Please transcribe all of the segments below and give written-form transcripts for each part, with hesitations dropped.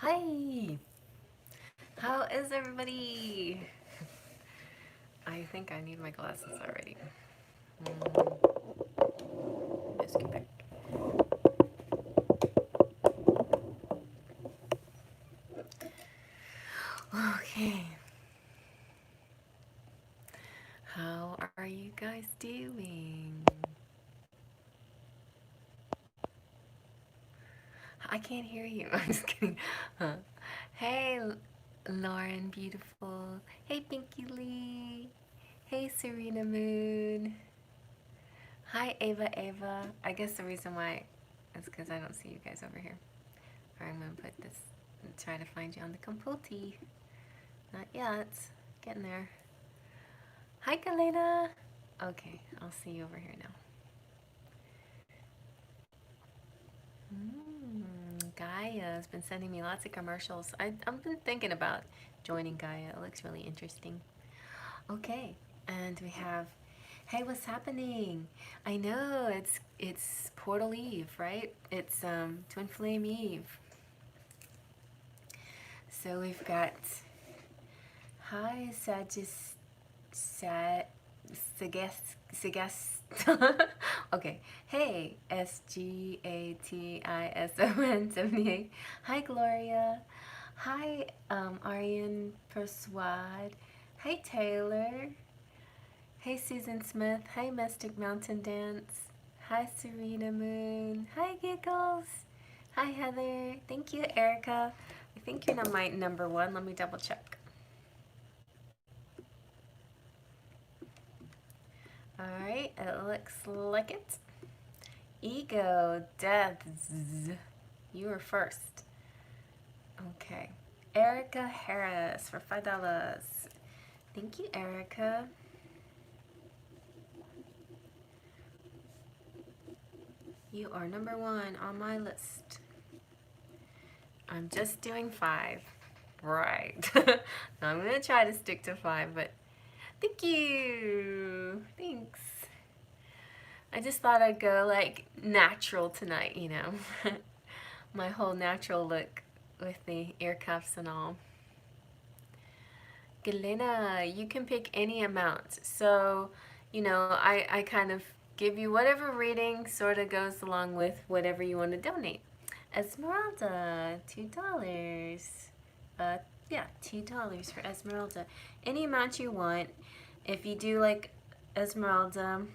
Hi! How is everybody? I think I need my glasses already. Let's get back. Okay. How are you guys doing? I can't hear you. I'm just kidding. Huh. Hey, Lauren, beautiful. Hey, Pinky Lee. Hey, Serena Moon. Hi, Ava. I guess the reason why is because I don't see you guys over here. Alright, I'm gonna put this and try to find you on the computer. Not yet. Getting there. Hi, Galena. Okay, I'll see you over here now. Gaia has been sending me lots of commercials. I've been thinking about joining Gaia. It looks really interesting. Okay, and we have, hey, what's happening? I know it's Portal Eve, right? It's Twin Flame Eve. So we've got, hi, Sagas. Okay. Hey, SGATISON78. Hi, Gloria. Hi, Aryan Persuade. Hey, Taylor. Hey, Susan Smith. Hi, Mystic Mountain Dance. Hi, Serena Moon. Hi, Giggles. Hi, Heather. Thank you, Erica. I think you're my number one. Let me double check. Alright, it looks like it. Ego, death, you were first. Okay. Erica Harris for $5. Thank you, Erica. You are number one on my list. I'm just doing 5. Right. Now I'm going to try to stick to 5, but thank you. Thanks. I just thought I'd go like natural tonight, you know. My whole natural look with the ear cuffs and all. Galena, you can pick any amount. So, you know, I kind of give you whatever reading sort of goes along with whatever you want to donate. Esmeralda, $2. Yeah, $2 for Esmeralda. Any amount you want. If you do like Esmeralda,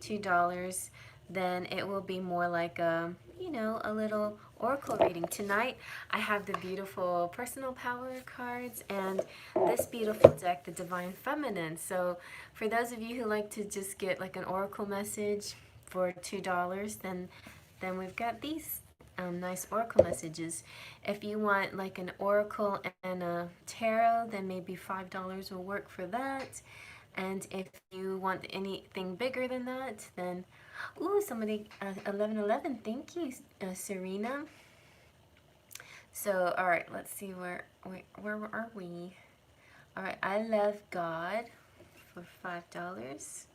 $2, then it will be more like a, you know, a little oracle reading. Tonight I have the beautiful personal power cards and this beautiful deck, the Divine Feminine. So for those of you who like to just get like an oracle message for $2, then we've got these nice oracle messages. If you want like an oracle and a tarot, then maybe $5 will work for that. And if you want anything bigger than that, then, ooh, somebody, 1111, thank you, Serena. So, all right, let's see, where are we? All right, I love God for $5.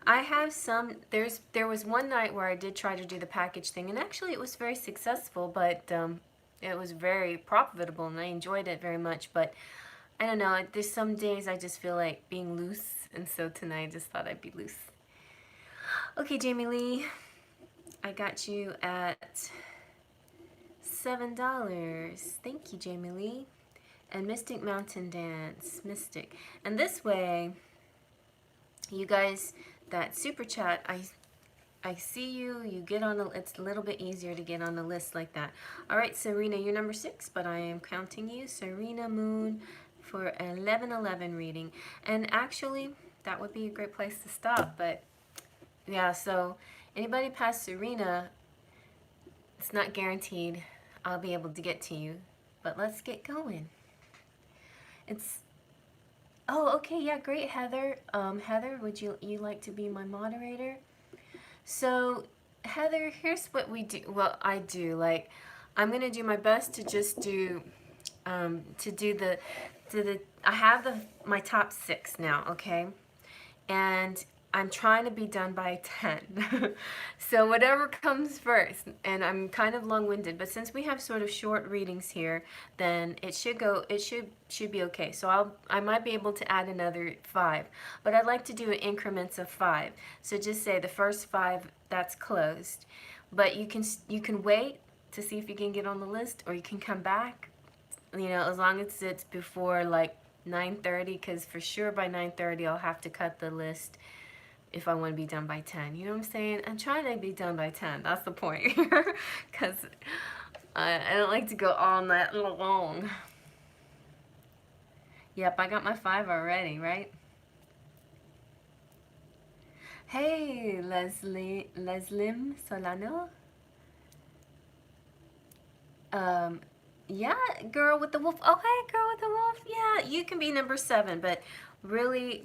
I have some, there was one night where I did try to do the package thing, and actually it was very successful, but it was very profitable, and I enjoyed it very much, but I don't know, there's some days I just feel like being loose, and so tonight I just thought I'd be loose. Okay, Jamie Lee, I got you at $7. Thank you, Jamie Lee. And Mystic Mountain Dance, Mystic. And this way, you guys, that super chat, I see you, you get on it's a little bit easier to get on the list like that. All right, Serena, you're number 6, but I am counting you. Serena Moon for 1111 reading. And actually, that would be a great place to stop, but yeah, so anybody past Serena, it's not guaranteed I'll be able to get to you, but let's get going. It's, oh, okay, yeah, great, Heather. Heather, would you like to be my moderator? So, Heather, here's what we do. Well, I do, like, I'm gonna do my best to just do, I have my top 6 now, okay? And I'm trying to be done by 10. So whatever comes first, and I'm kind of long-winded, but since we have sort of short readings here, then it should be okay. So I might be able to add another 5, but I'd like to do it increments of 5. So just say the first 5, that's closed. But you can wait to see if you can get on the list, or you can come back, you know, as long as it's before like 9:30, because for sure by 9:30 I'll have to cut the list if I want to be done by 10. You know what I'm saying? I'm trying to be done by 10. That's the point here. Because I don't like to go all that long. Yep, I got my 5 already, right? Hey, Leslim Solano. Yeah, girl with the wolf. Oh, hey, girl with the wolf. Yeah, you can be number 7, but really,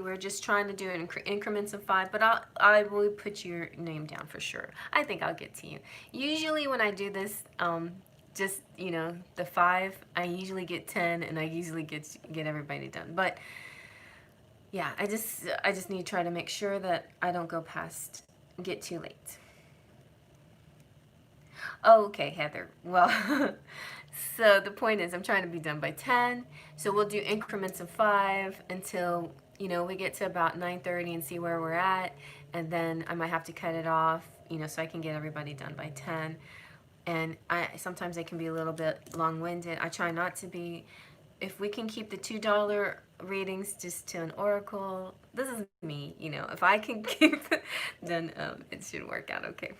we're just trying to do it in increments of 5. But I will put your name down for sure. I think I'll get to you. Usually when I do this, just, you know, the 5, I usually get 10, and I usually get everybody done. But yeah, I just need to try to make sure that I don't go past, get too late. Oh, okay, Heather. Well, so the point is I'm trying to be done by 10. So we'll do increments of 5 until, you know, we get to about 9:30 and see where we're at. And then I might have to cut it off, you know, so I can get everybody done by 10. And sometimes I can be a little bit long-winded. I try not to be. If we can keep the $2 readings just to an oracle, this is me, you know. If I can keep, then it should work out okay.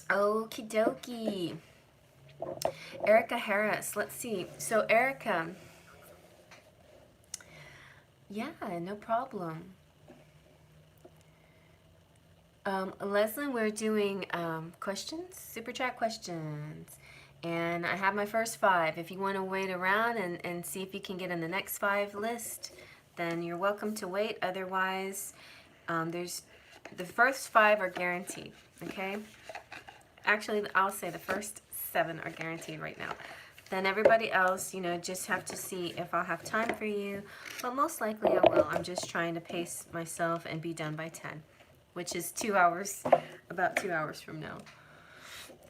Okie dokie. Erica Harris. Let's see. So Erica. Yeah, no problem. Leslie, we're doing questions, super chat questions. And I have my first 5. If you want to wait around and see if you can get in the next 5 list, then you're welcome to wait. Otherwise, there's the first 5 are guaranteed, okay? Actually, I'll say the first 7 are guaranteed right now. Then everybody else, you know, just have to see if I'll have time for you. But most likely I will. I'm just trying to pace myself and be done by 10, which is 2 hours, about 2 hours from now.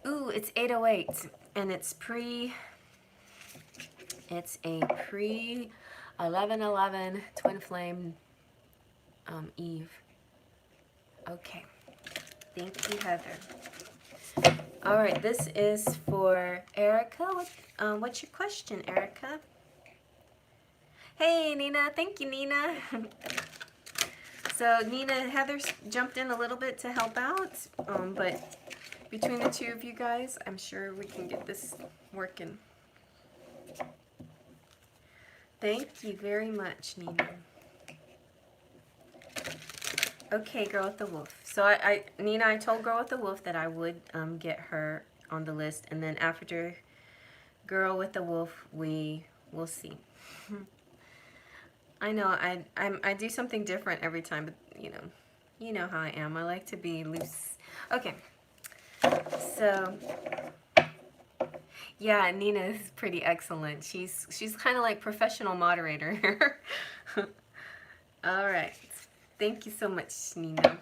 Ooh, it's 8:08, and it's a pre 11/11 Twin Flame Eve. Okay. Thank you, Heather. All right, this is for Erica. What's your question, Erica? Hey, Nina. Thank you, Nina. So, Nina, Heather jumped in a little bit to help out, but between the two of you guys, I'm sure we can get this working. Thank you very much, Nina. Okay, Girl with the Wolf. So Nina, I told Girl with the Wolf that I would get her on the list, and then after Girl with the Wolf, we will see. I know I do something different every time, but you know how I am. I like to be loose. Okay, so yeah, Nina is pretty excellent. She's kind of like professional moderator. All right. Thank you so much, Nina.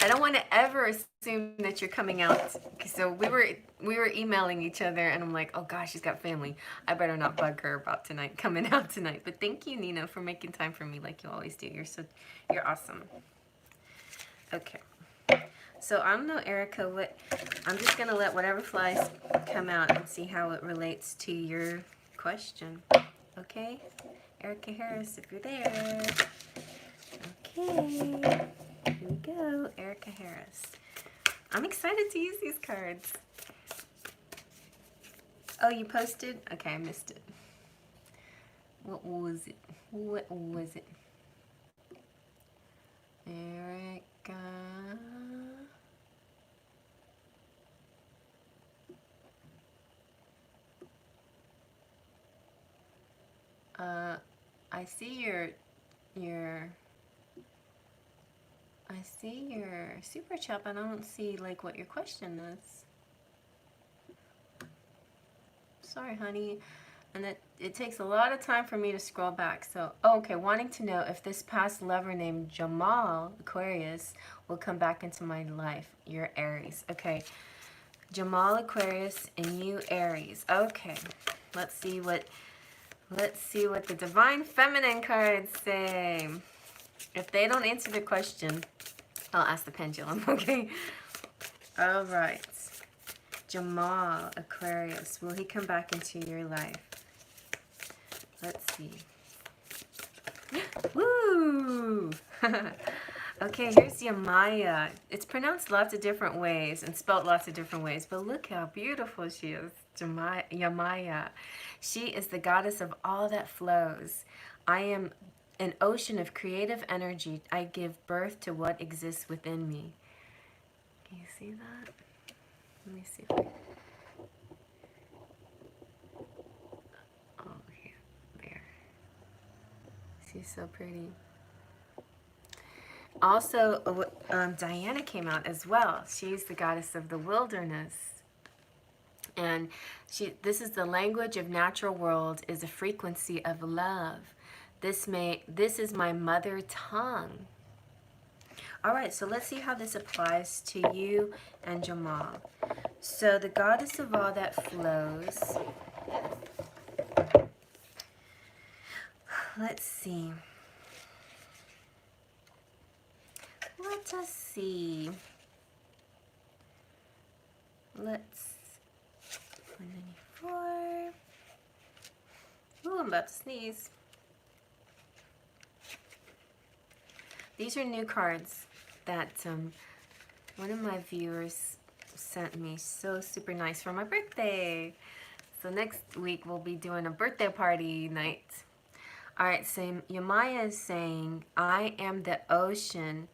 I don't want to ever assume that you're coming out. So we were emailing each other, and I'm like, oh gosh, she's got family. I better not bug her about coming out tonight. But thank you, Nina, for making time for me like you always do. You're awesome. Okay. So I don't know, Erica, I'm just gonna let whatever flies come out and see how it relates to your question. Okay? Erica Harris, if you're there. Okay, here we go, Erica Harris. I'm excited to use these cards. Oh, you posted? Okay, I missed it. What was it? What was it? Erica. I see your super chat, but I don't see like what your question is. Sorry, honey. And it takes a lot of time for me to scroll back. So, oh, okay, wanting to know if this past lover named Jamal, Aquarius, will come back into my life. You're Aries. Okay. Jamal, Aquarius, and you, Aries. Okay. Let's see what the Divine Feminine cards say. If they don't answer the question, I'll ask the pendulum, okay? All right. Jamal, Aquarius, will he come back into your life? Let's see. Woo! Okay, here's Yamaya. It's pronounced lots of different ways and spelled lots of different ways, but look how beautiful she is, Yamaya. She is the goddess of all that flows. I am an ocean of creative energy. I give birth to what exists within me. Can you see that? Let me see if I... Oh, here. There. She's so pretty. Also, Diana came out as well. She's the goddess of the wilderness. And this is the language of natural world, is a frequency of love. This is my mother tongue. All right, so let's see how this applies to you and Jamal. So the goddess of all that flows. Let's see. Let us see. Let's 194. Ooh, I'm about to sneeze. These are new cards that one of my viewers sent me. So super nice for my birthday. So next week we'll be doing a birthday party night. All right, so Yamaya is saying, I am the ocean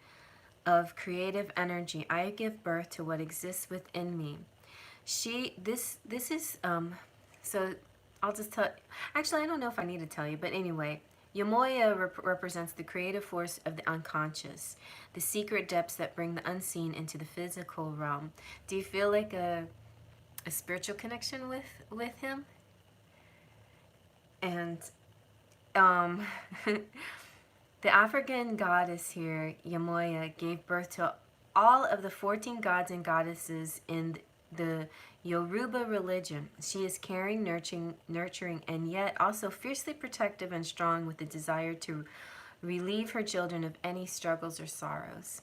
of creative energy. I give birth to what exists within me. This is, so I'll just tell, actually I don't know if I need to tell you, but anyway, Yamoya represents the creative force of the unconscious, the secret depths that bring the unseen into the physical realm. Do you feel like a spiritual connection with him? And the African goddess here, Yamoya, gave birth to all of the 14 gods and goddesses in the Yoruba religion. She is caring, nurturing, and yet also fiercely protective and strong, with the desire to relieve her children of any struggles or sorrows.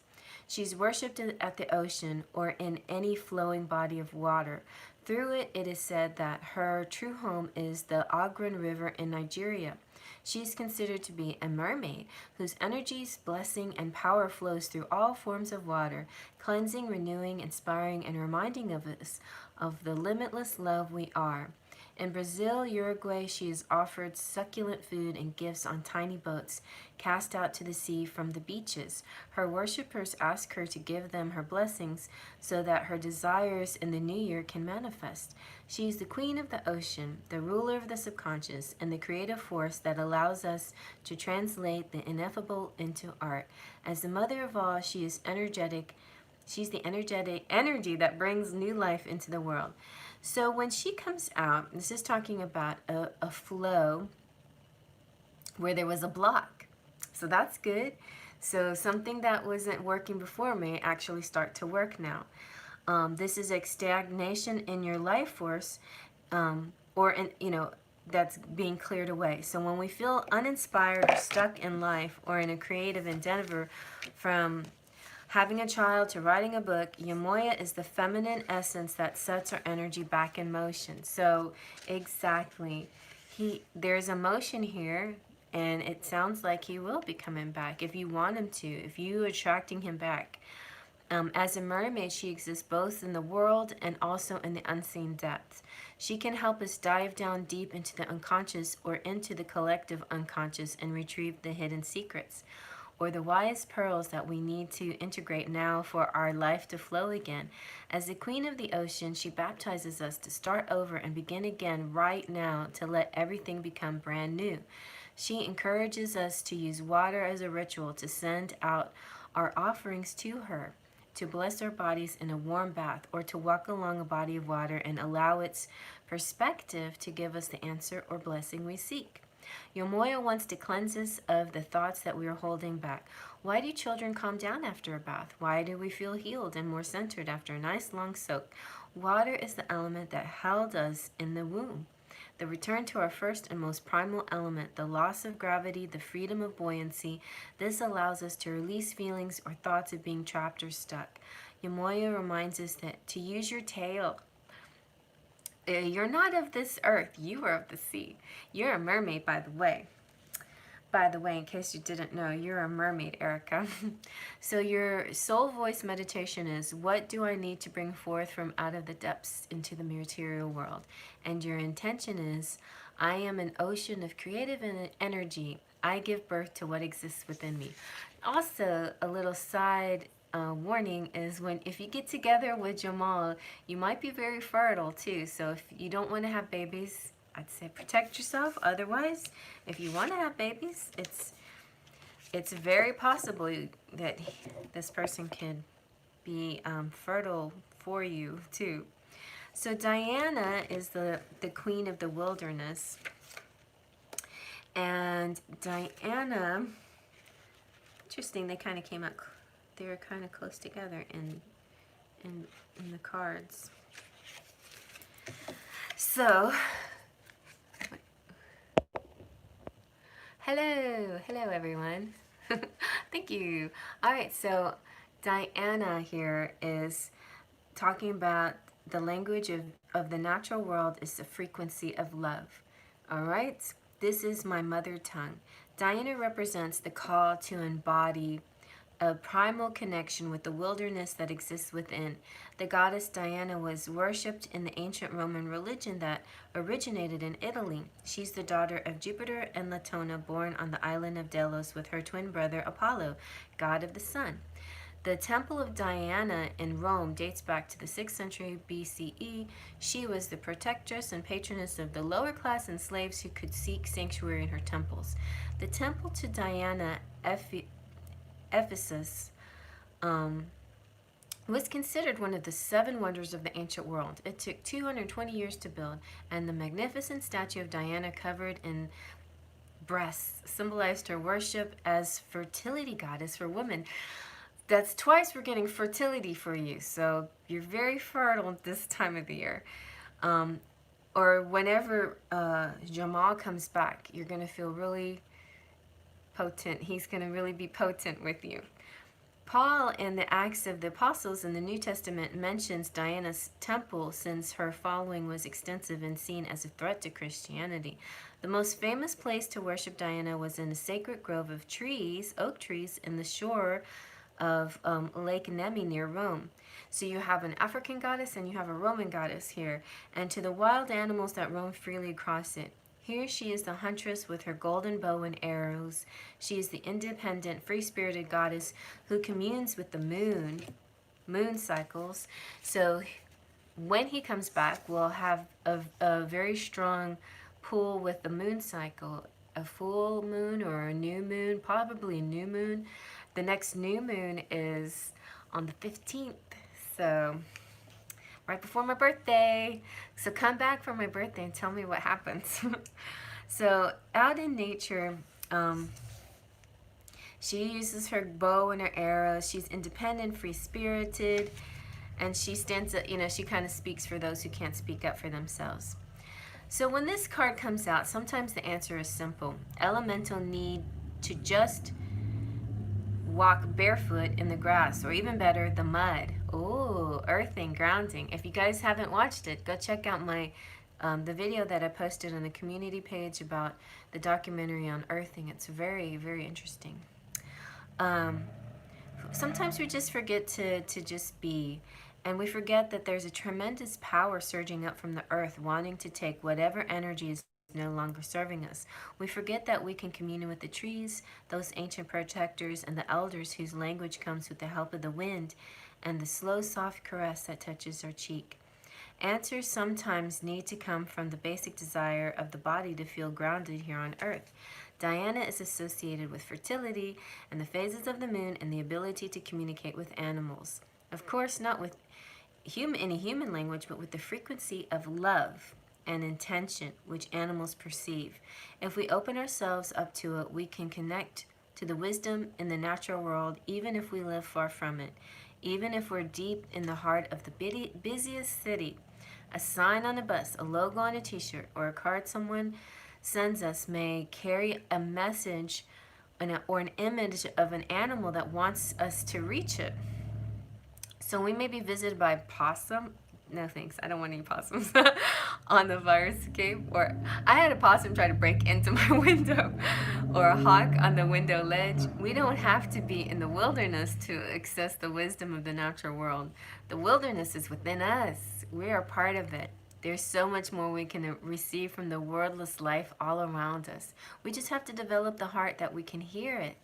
She's worshipped at the ocean or in any flowing body of water. Through it, it is said that her true home is the Ogren River in Nigeria. She is considered to be a mermaid whose energies, blessing, and power flows through all forms of water, cleansing, renewing, inspiring, and reminding of us of the limitless love we are. In Brazil, Uruguay, she is offered succulent food and gifts on tiny boats cast out to the sea from the beaches. Her worshippers ask her to give them her blessings so that her desires in the new year can manifest. She is the queen of the ocean, the ruler of the subconscious, and the creative force that allows us to translate the ineffable into art. As the mother of all, she is energetic. She's the energetic energy that brings new life into the world. So when she comes out, this is talking about a flow where there was a block. So that's good. So something that wasn't working before may actually start to work now. This is a stagnation in your life force, that's being cleared away. So when we feel uninspired or stuck in life or in a creative endeavor, from having a child to writing a book, Yamoya is the feminine essence that sets our energy back in motion. So exactly, there's a motion here, and it sounds like he will be coming back if you want him to, if you are attracting him back. As a mermaid, she exists both in the world and also in the unseen depths. She can help us dive down deep into the unconscious or into the collective unconscious and retrieve the hidden secrets, or the wise pearls that we need to integrate now for our life to flow again. As the queen of the ocean, she baptizes us to start over and begin again right now, to let everything become brand new. She encourages us to use water as a ritual to send out our offerings to her, to bless our bodies in a warm bath, or to walk along a body of water and allow its perspective to give us the answer or blessing we seek. Yomoya wants to cleanse us of the thoughts that we are holding back. Why do children calm down after a bath? Why do we feel healed and more centered after a nice long soak? Water is the element that held us in the womb. The return to our first and most primal element, the loss of gravity, the freedom of buoyancy. This allows us to release feelings or thoughts of being trapped or stuck. Yomoya reminds us that to use your tail. You're not of this earth, you are of the sea. You're a mermaid, by the way. By the way, in case you didn't know, you're a mermaid, Erica. So your soul voice meditation is, what do I need to bring forth from out of the depths into the material world? And your intention is, I am an ocean of creative energy. I give birth to what exists within me. Also, a little side warning is if you get together with Jamal, you might be very fertile too. So if you don't want to have babies, I'd say protect yourself. Otherwise, if you want to have babies, it's very possible that this person could be fertile for you too. So Diana is the queen of the wilderness. And Diana, interesting, they kind of came out, they were kind of close together in the cards. So, hello everyone. Thank you. All right, so Diana here is talking about the language of the natural world is the frequency of love. All right, this is my mother tongue. Diana represents the call to embody a primal connection with the wilderness that exists within. The goddess Diana was worshipped in the ancient Roman religion that originated in Italy. She's the daughter of Jupiter and Latona, born on the island of Delos with her twin brother Apollo, god of the sun. The Temple of Diana in Rome dates back to the 6th century BCE. She was the protectress and patroness of the lower class and slaves who could seek sanctuary in her temples. The temple to Diana, Ephesus, was considered one of the 7 wonders of the ancient world. It took 220 years to build, and the magnificent statue of Diana covered in breasts symbolized her worship as fertility goddess for women. That's twice we're getting fertility for you, so you're very fertile this time of the year. Or whenever Jamal comes back, you're going to feel really potent. He's going to really be potent with you. Paul in the Acts of the Apostles in the New Testament mentions Diana's temple since her following was extensive and seen as a threat to Christianity. The most famous place to worship Diana was in a sacred grove of trees, oak trees, in the shore of Lake Nemi near Rome. So you have an African goddess and you have a Roman goddess here, and to the wild animals that roam freely across it. Here she is the huntress with her golden bow and arrows. She is the independent, free-spirited goddess who communes with the moon cycles. So when he comes back, we'll have a very strong pull with the moon cycle. A full moon or a new moon, probably a new moon. The next new moon is on the 15th, so right before my birthday. So come back for my birthday and tell me what happens. So out in nature, she uses her bow and her arrows. She's independent, free-spirited, and she stands up, she kind of speaks for those who can't speak up for themselves. So when this card comes out, sometimes the answer is simple. Elemental need to just walk barefoot in the grass, or even better, the mud. Ooh, earthing, grounding. If you guys haven't watched it, go check out my the video that I posted on the community page about the documentary on earthing. It's very, very interesting. Sometimes we just forget to just be, and we forget that there's a tremendous power surging up from the earth, wanting to take whatever energy is no longer serving us. We forget that we can commune with the trees, those ancient protectors, and the elders whose language comes with the help of the wind and the slow, soft caress that touches our cheek. Answers sometimes need to come from the basic desire of the body to feel grounded here on earth. Diana is associated with fertility and the phases of the moon and the ability to communicate with animals. Of course, not with any human language, but with the frequency of love and intention which animals perceive. If we open ourselves up to it, we can connect to the wisdom in the natural world, even if we live far from it. Even if we're deep in the heart of the busiest city, a sign on a bus, a logo on a t-shirt, or a card someone sends us may carry a message or an image of an animal that wants us to reach it. So we may be visited by possum. No thanks, I don't want any possums on the virus escape. Or I had a possum try to break into my window, or a hawk on the window ledge. We don't have to be in the wilderness to access the wisdom of the natural world. The wilderness is within us. We are part of it. There's so much more we can receive from the wordless life all around us. We just have to develop the heart that we can hear it.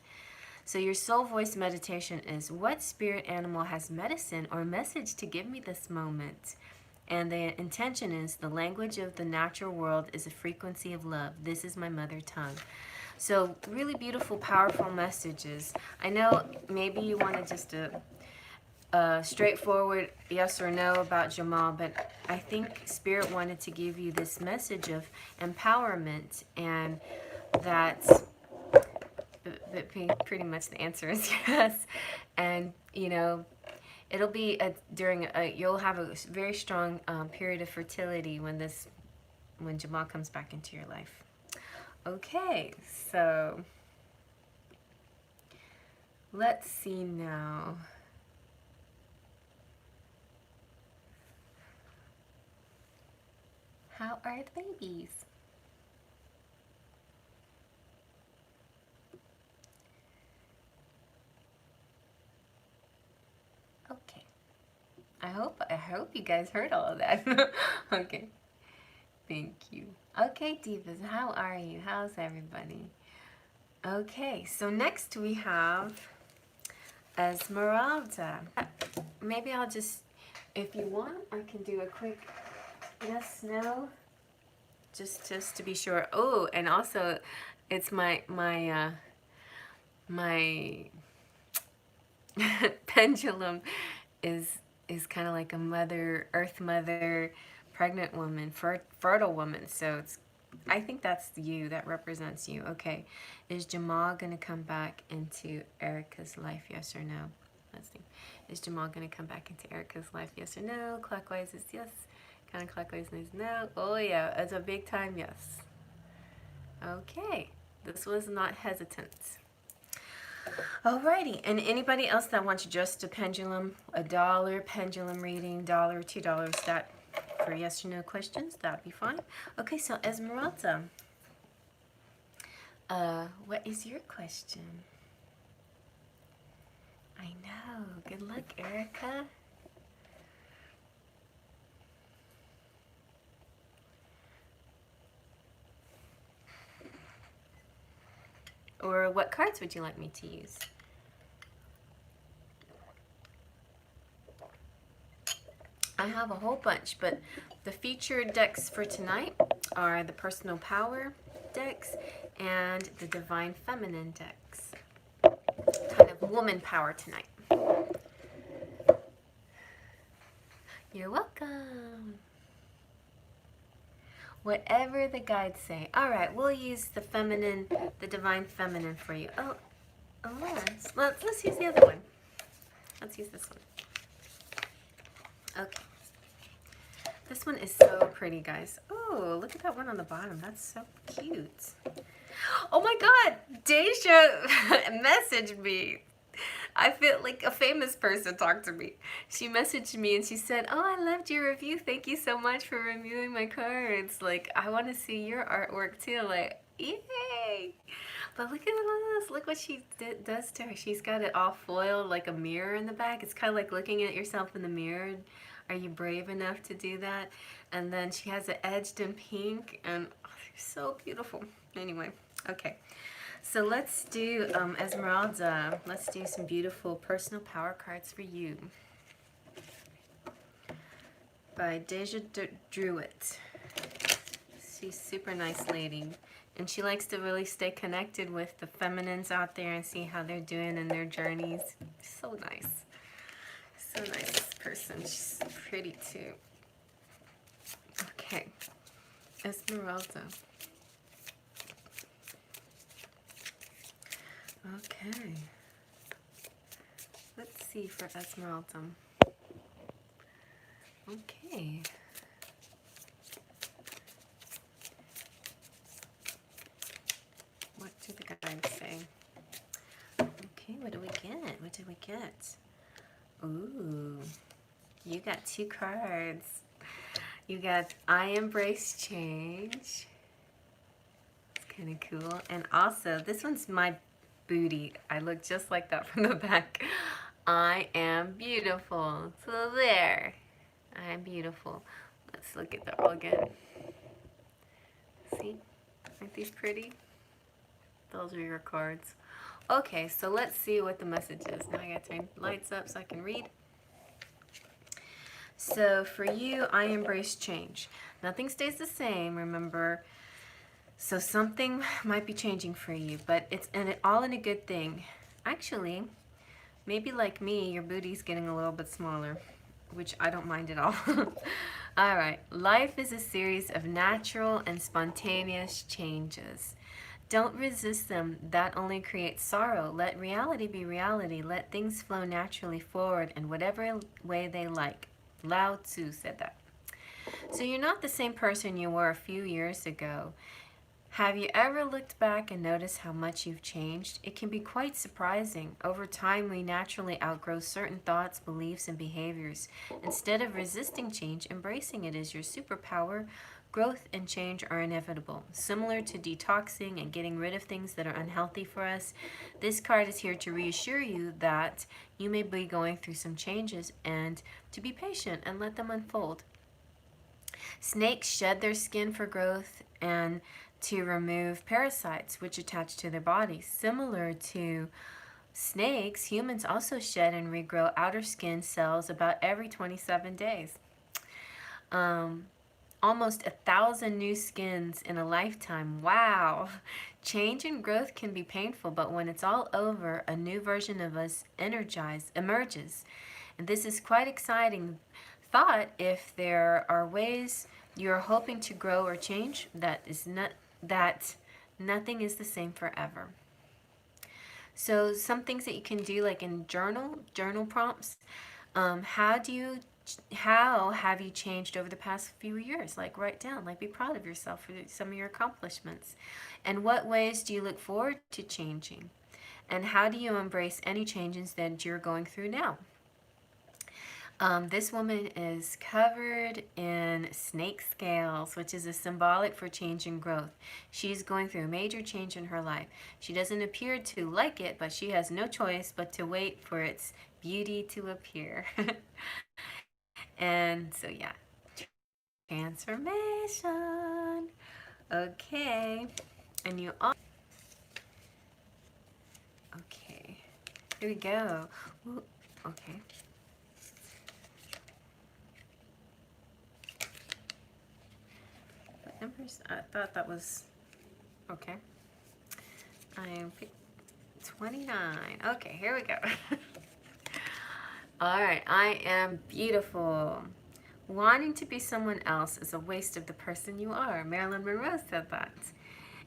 So your soul voice meditation is, what spirit animal has medicine or message to give me this moment? And the intention is, the language of the natural world is a frequency of love. This is my mother tongue. So really beautiful, powerful messages. I know maybe you wanted just a straightforward yes or no about Jamal, but I think Spirit wanted to give you this message of empowerment, and that pretty much the answer is yes. And you know, it'll be you'll have a very strong period of fertility when Jamal comes back into your life. Okay, so let's see now. How are the babies? Okay. I hope you guys heard all of that. Okay. Thank you. Okay, divas, how are you? How's everybody? Okay, so next we have Esmeralda. Maybe I'll just, if you want, I can do a quick yes, no, just to be sure. Oh, and also, it's my pendulum is kind of like a mother, earth mother, pregnant woman, fertile woman. So it's, I think that's you, that represents you. Okay, is Jamal gonna come back into Erica's life? Yes or no? Let's see. Is Jamal gonna come back into Erica's life? Yes or no? Clockwise is yes. Counterclockwise is no. Oh yeah, it's a big time yes. Okay, this was not hesitant. Alrighty, and anybody else that wants just a pendulum, $1 pendulum reading, $1, $2, that for yes or no questions, that'd be fine. Okay, so Esmeralda, what is your question? I know. Good luck, Erica. Or what cards would you like me to use? I have a whole bunch, but the featured decks for tonight are the Personal Power decks and the Divine Feminine decks. Kind of woman power tonight. You're welcome. Whatever the guides say. All right, we'll use the feminine, the Divine Feminine for you. Oh, let's use the other one. Let's use this one. Okay. This one is so pretty, guys. Oh, look at that one on the bottom. That's so cute. Oh my God, Deja messaged me. I feel like a famous person talked to me. She messaged me and she said, "Oh, I loved your review. Thank you so much for reviewing my cards. Like, I want to see your artwork too." Like, yay! But look at this. Look what she does to her. She's got it all foiled like a mirror in the back. It's kind of like looking at yourself in the mirror. Are you brave enough to do that? And then she has it edged in pink, and oh, so beautiful. Anyway, okay. So let's do, Esmeralda, let's do some beautiful personal power cards for you. By Deja Druitt. She's a super nice lady. And she likes to really stay connected with the feminines out there and see how they're doing in their journeys. So nice. So nice person. She's pretty too. Okay. Esmeralda. Okay. Let's see for Esmeralda. Okay. What do the guides say? Okay, what do we get? What did we get? Ooh, you got 2 cards. You got I Embrace Change. It's kind of cool. And also, this one's my booty. I look just like that from the back. I am beautiful. So there. I am beautiful. Let's look at that all again. See? Aren't these pretty? Those are your cards. Okay, so let's see what the message is. Now I gotta turn lights up so I can read. So for you, I embrace change. Nothing stays the same, remember. So something might be changing for you, but it's all in a good thing. Actually, maybe like me, your booty's getting a little bit smaller, which I don't mind at all. All right, life is a series of natural and spontaneous changes. Don't resist them. That only creates sorrow. Let reality be reality. Let things flow naturally forward in whatever way they like. Lao Tzu said that. So you're not the same person you were a few years ago. Have you ever looked back and noticed how much you've changed? It can be quite surprising. Over time, we naturally outgrow certain thoughts, beliefs, and behaviors. Instead of resisting change, embracing it is your superpower. Growth and change are inevitable. Similar to detoxing and getting rid of things that are unhealthy for us, this card is here to reassure you that you may be going through some changes and to be patient and let them unfold. Snakes shed their skin for growth and to remove parasites which attach to their bodies. Similar to snakes, humans also shed and regrow outer skin cells about every 27 days. Almost 1,000 new skins in a lifetime. Wow! Change and growth can be painful, but when it's all over, a new version of us emerges. And this is quite exciting thought. If there are ways you're hoping to grow or change, that nothing is the same forever. So some things that you can do, like in journal prompts. How have you changed over the past few years? Like write down, like be proud of yourself for some of your accomplishments. And what ways do you look forward to changing? And how do you embrace any changes that you're going through now? This woman is covered in snake scales, which is a symbolic for change and growth. She's going through a major change in her life. She doesn't appear to like it, but she has no choice but to wait for its beauty to appear. And so, yeah, transformation. Okay, and you all. Okay, here we go. Ooh, okay. I thought that was okay. I am 29. Okay, here we go. All right, I am beautiful. Wanting to be someone else is a waste of the person you are. Marilyn Monroe said that.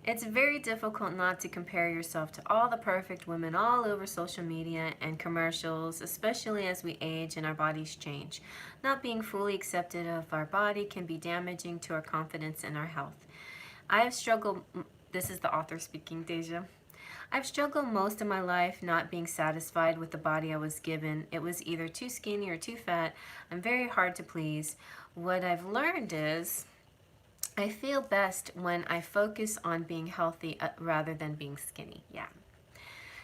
It's very difficult not to compare yourself to all the perfect women all over social media and commercials, especially as we age and our bodies change. Not being fully accepted of our body can be damaging to our confidence and our health. I have struggled, this is the author speaking, Deja. I've struggled most of my life not being satisfied with the body I was given. It was either too skinny or too fat. I'm very hard to please. What I've learned is I feel best when I focus on being healthy rather than being skinny. Yeah.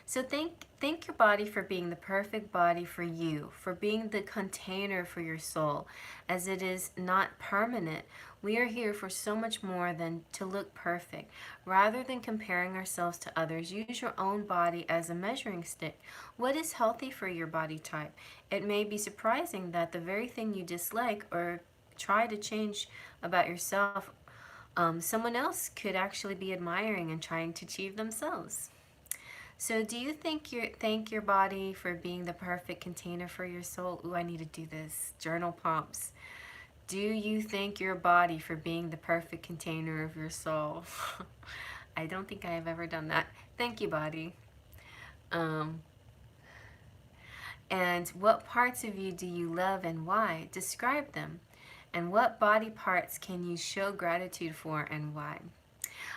So thank your body for being the perfect body for you, for being the container for your soul, as it is not permanent. We are here for so much more than to look perfect. Rather than comparing ourselves to others, use your own body as a measuring stick. What is healthy for your body type? It may be surprising that the very thing you dislike or try to change about yourself, someone else could actually be admiring and trying to achieve themselves. So do you think you thank your body for being the perfect container for your soul? Ooh, I need to do this. Journal prompts. Do you thank your body for being the perfect container of your soul? I don't think I have ever done that. Thank you, body. Um, and what parts of you do you love and why? Describe them. And what body parts can you show gratitude for and why?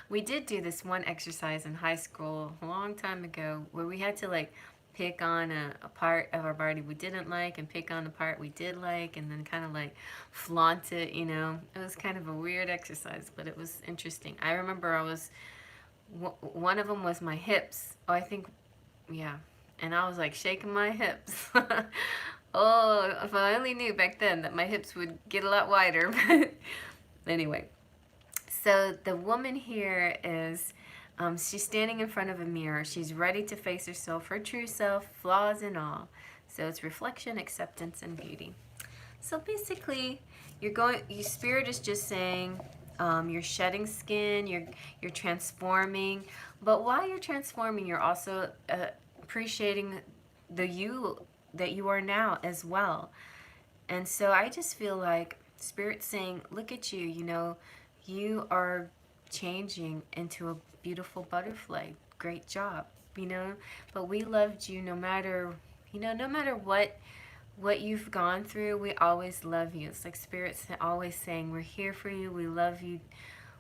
We did do this one exercise in high school a long time ago where we had to like pick on a part of our body we didn't like and pick on the part we did like and then kind of like flaunt it, you know. It was kind of a weird exercise, but it was interesting. I remember one of them was my hips. Oh, I think, yeah. And I was like shaking my hips. Oh, if I only knew back then that my hips would get a lot wider. But anyway, so the woman here is, she's standing in front of a mirror. She's ready to face herself, her true self, flaws and all. So it's reflection, acceptance, and beauty. So basically, your spirit is just saying, you're shedding skin, you're transforming. But while you're transforming, you're also appreciating the you that you are now as well. And so I just feel like Spirit's saying, look at you, you know, you are changing into a beautiful butterfly. Great job, you know. But we loved you no matter, you know, no matter what you've gone through, we always love you. It's like Spirit's always saying, we're here for you, we love you.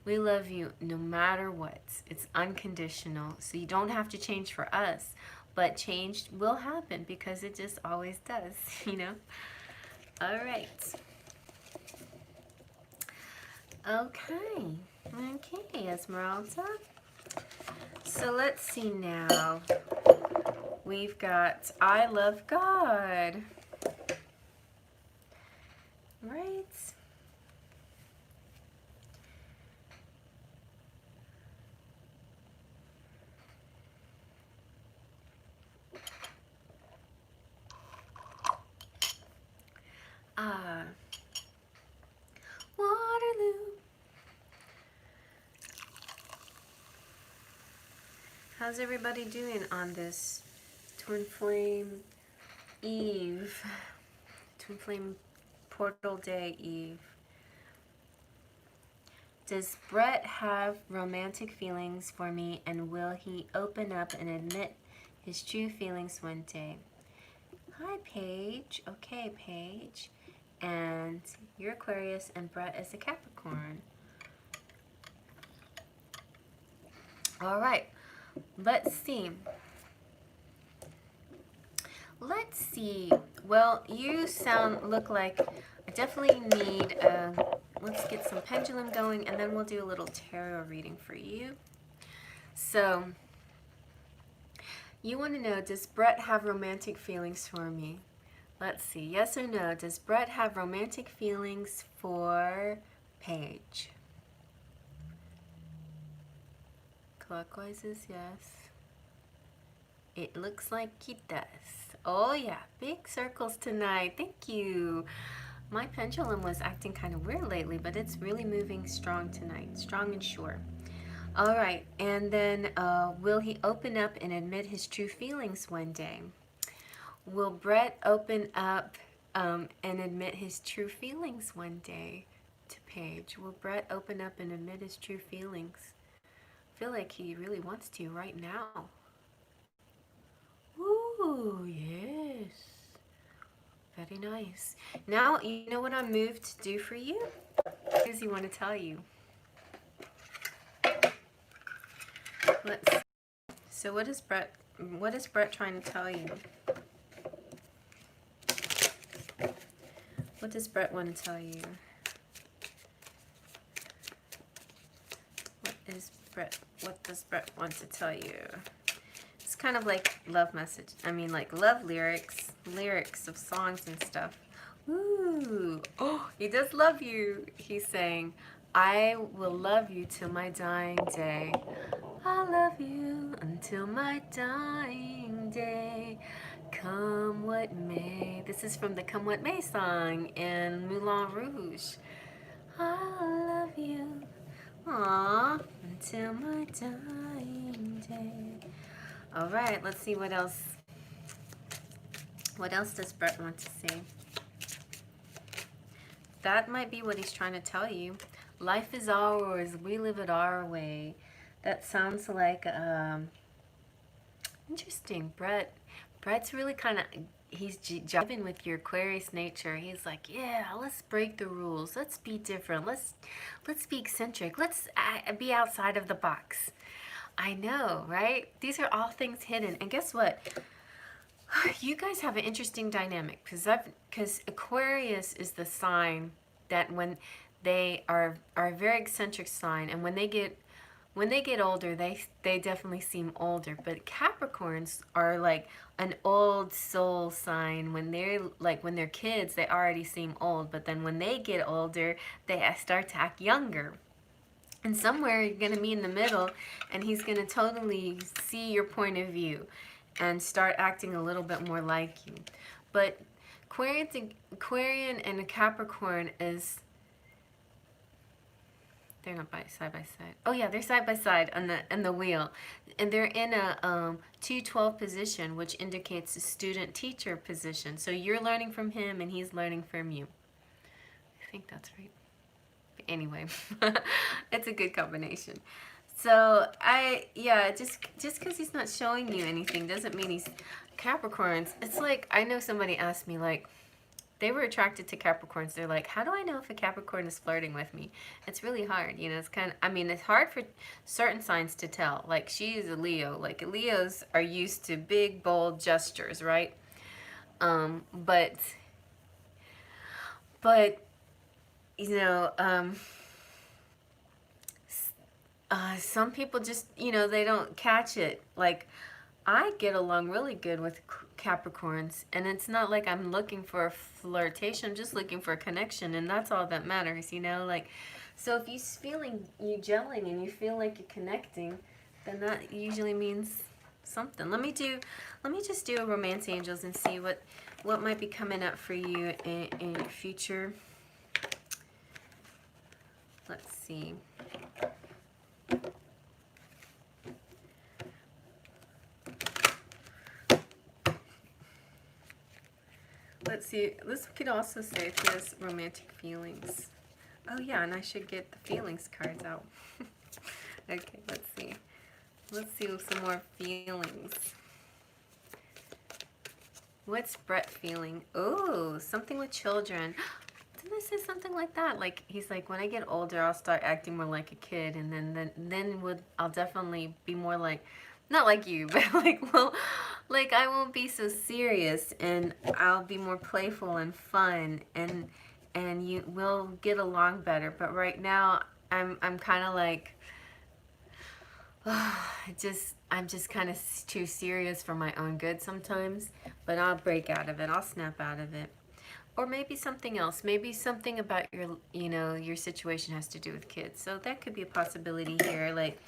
We love you no matter what. It's unconditional. So you don't have to change for us, but change will happen because it just always does, you know? All right. Okay, Esmeralda. So let's see now. We've got I love God. Right. Ah. Waterloo. How's everybody doing on this Twin Flame Eve? Twin Flame Portal Day Eve. Does Brett have romantic feelings for me, and will he open up and admit his true feelings one day? Hi, Paige. Okay, Paige. And you're Aquarius, and Brett is a Capricorn. All right. Let's see. Let's see. Well, you look like I definitely need let's get some pendulum going, and then we'll do a little tarot reading for you. So, you want to know, does Brett have romantic feelings for me? Let's see. Yes or no? Does Brett have romantic feelings for Paige? Clockwise is yes. It looks like he does. Oh yeah, big circles tonight. Thank you. My pendulum was acting kind of weird lately, but it's really moving strong tonight. Strong and sure. All right, and then will he open up and admit his true feelings one day? Will Brett open up and admit his true feelings one day to Paige? Will Brett open up and admit his true feelings? I feel like he really wants to right now. Ooh, yes. Very nice. Now, you know what I'm moved to do for you? What does he want to tell you? Let's see. So what is Brett trying to tell you? What does Brett want to tell you? What does Brett want to tell you? It's kind of like love message. I mean, like love lyrics of songs and stuff. Ooh, oh, he does love you. He's saying, I will love you till my dying day. I love you until my dying day. Come what may. This is from the Come What May song in Moulin Rouge. I love you, aww, until my dying day. All right, let's see what else. What else does Brett want to say? That might be what he's trying to tell you. Life is ours. We live it our way. That sounds like interesting. Brett's really kind of, he's jiving with your Aquarius nature. He's like, yeah, let's break the rules. Let's be different. Let's be eccentric. Let's be outside of the box. I know, right? These are all things hidden. And guess what? You guys have an interesting dynamic because Aquarius is the sign that when they are a very eccentric sign, and when they get older, they definitely seem older. But Capricorns are like an old soul sign. When they're kids, they already seem old, but then when they get older, they start to act younger. And somewhere you're going to meet in the middle, and he's going to totally see your point of view and start acting a little bit more like you. But Aquarian and a Capricorn is, they're not side by side. Oh yeah, they're side by side on the wheel, and they're in a 2-12 position, which indicates a student-teacher position. So you're learning from him, and he's learning from you. I think that's right. But anyway, it's a good combination. So just because he's not showing you anything doesn't mean he's Capricorns. It's like, I know somebody asked me, like, they were attracted to Capricorns. They're like, how do I know if a Capricorn is flirting with me? It's really hard, you know. It's kind of, I mean, it's hard for certain signs to tell. Like, she is a Leo. Like, Leos are used to big, bold gestures, right? But you know, some people just, you know, they don't catch it. Like, I get along really good with Capricorns, and it's not like I'm looking for a flirtation. I'm just looking for a connection, and that's all that matters, you know. Like, so if you gelling and you feel like you're connecting, then that usually means something. Let me just do a romance angels and see what might be coming up for you in your future. Let's see. Let's see. This could also say if he has romantic feelings. Oh yeah, and I should get the feelings cards out. Okay, let's see. Let's see some more feelings. What's Brett feeling? Oh, something with children. Didn't I say something like that? Like, he's like, when I get older, I'll start acting more like a kid, and then I'll definitely be more like, not like you, but like, well, like, I won't be so serious, and I'll be more playful and fun, and we'll get along better. But right now, I'm kind of like, I'm just kind of too serious for my own good sometimes. But I'll break out of it. I'll snap out of it. Or maybe something else. Maybe something about your situation has to do with kids. So that could be a possibility here. Like,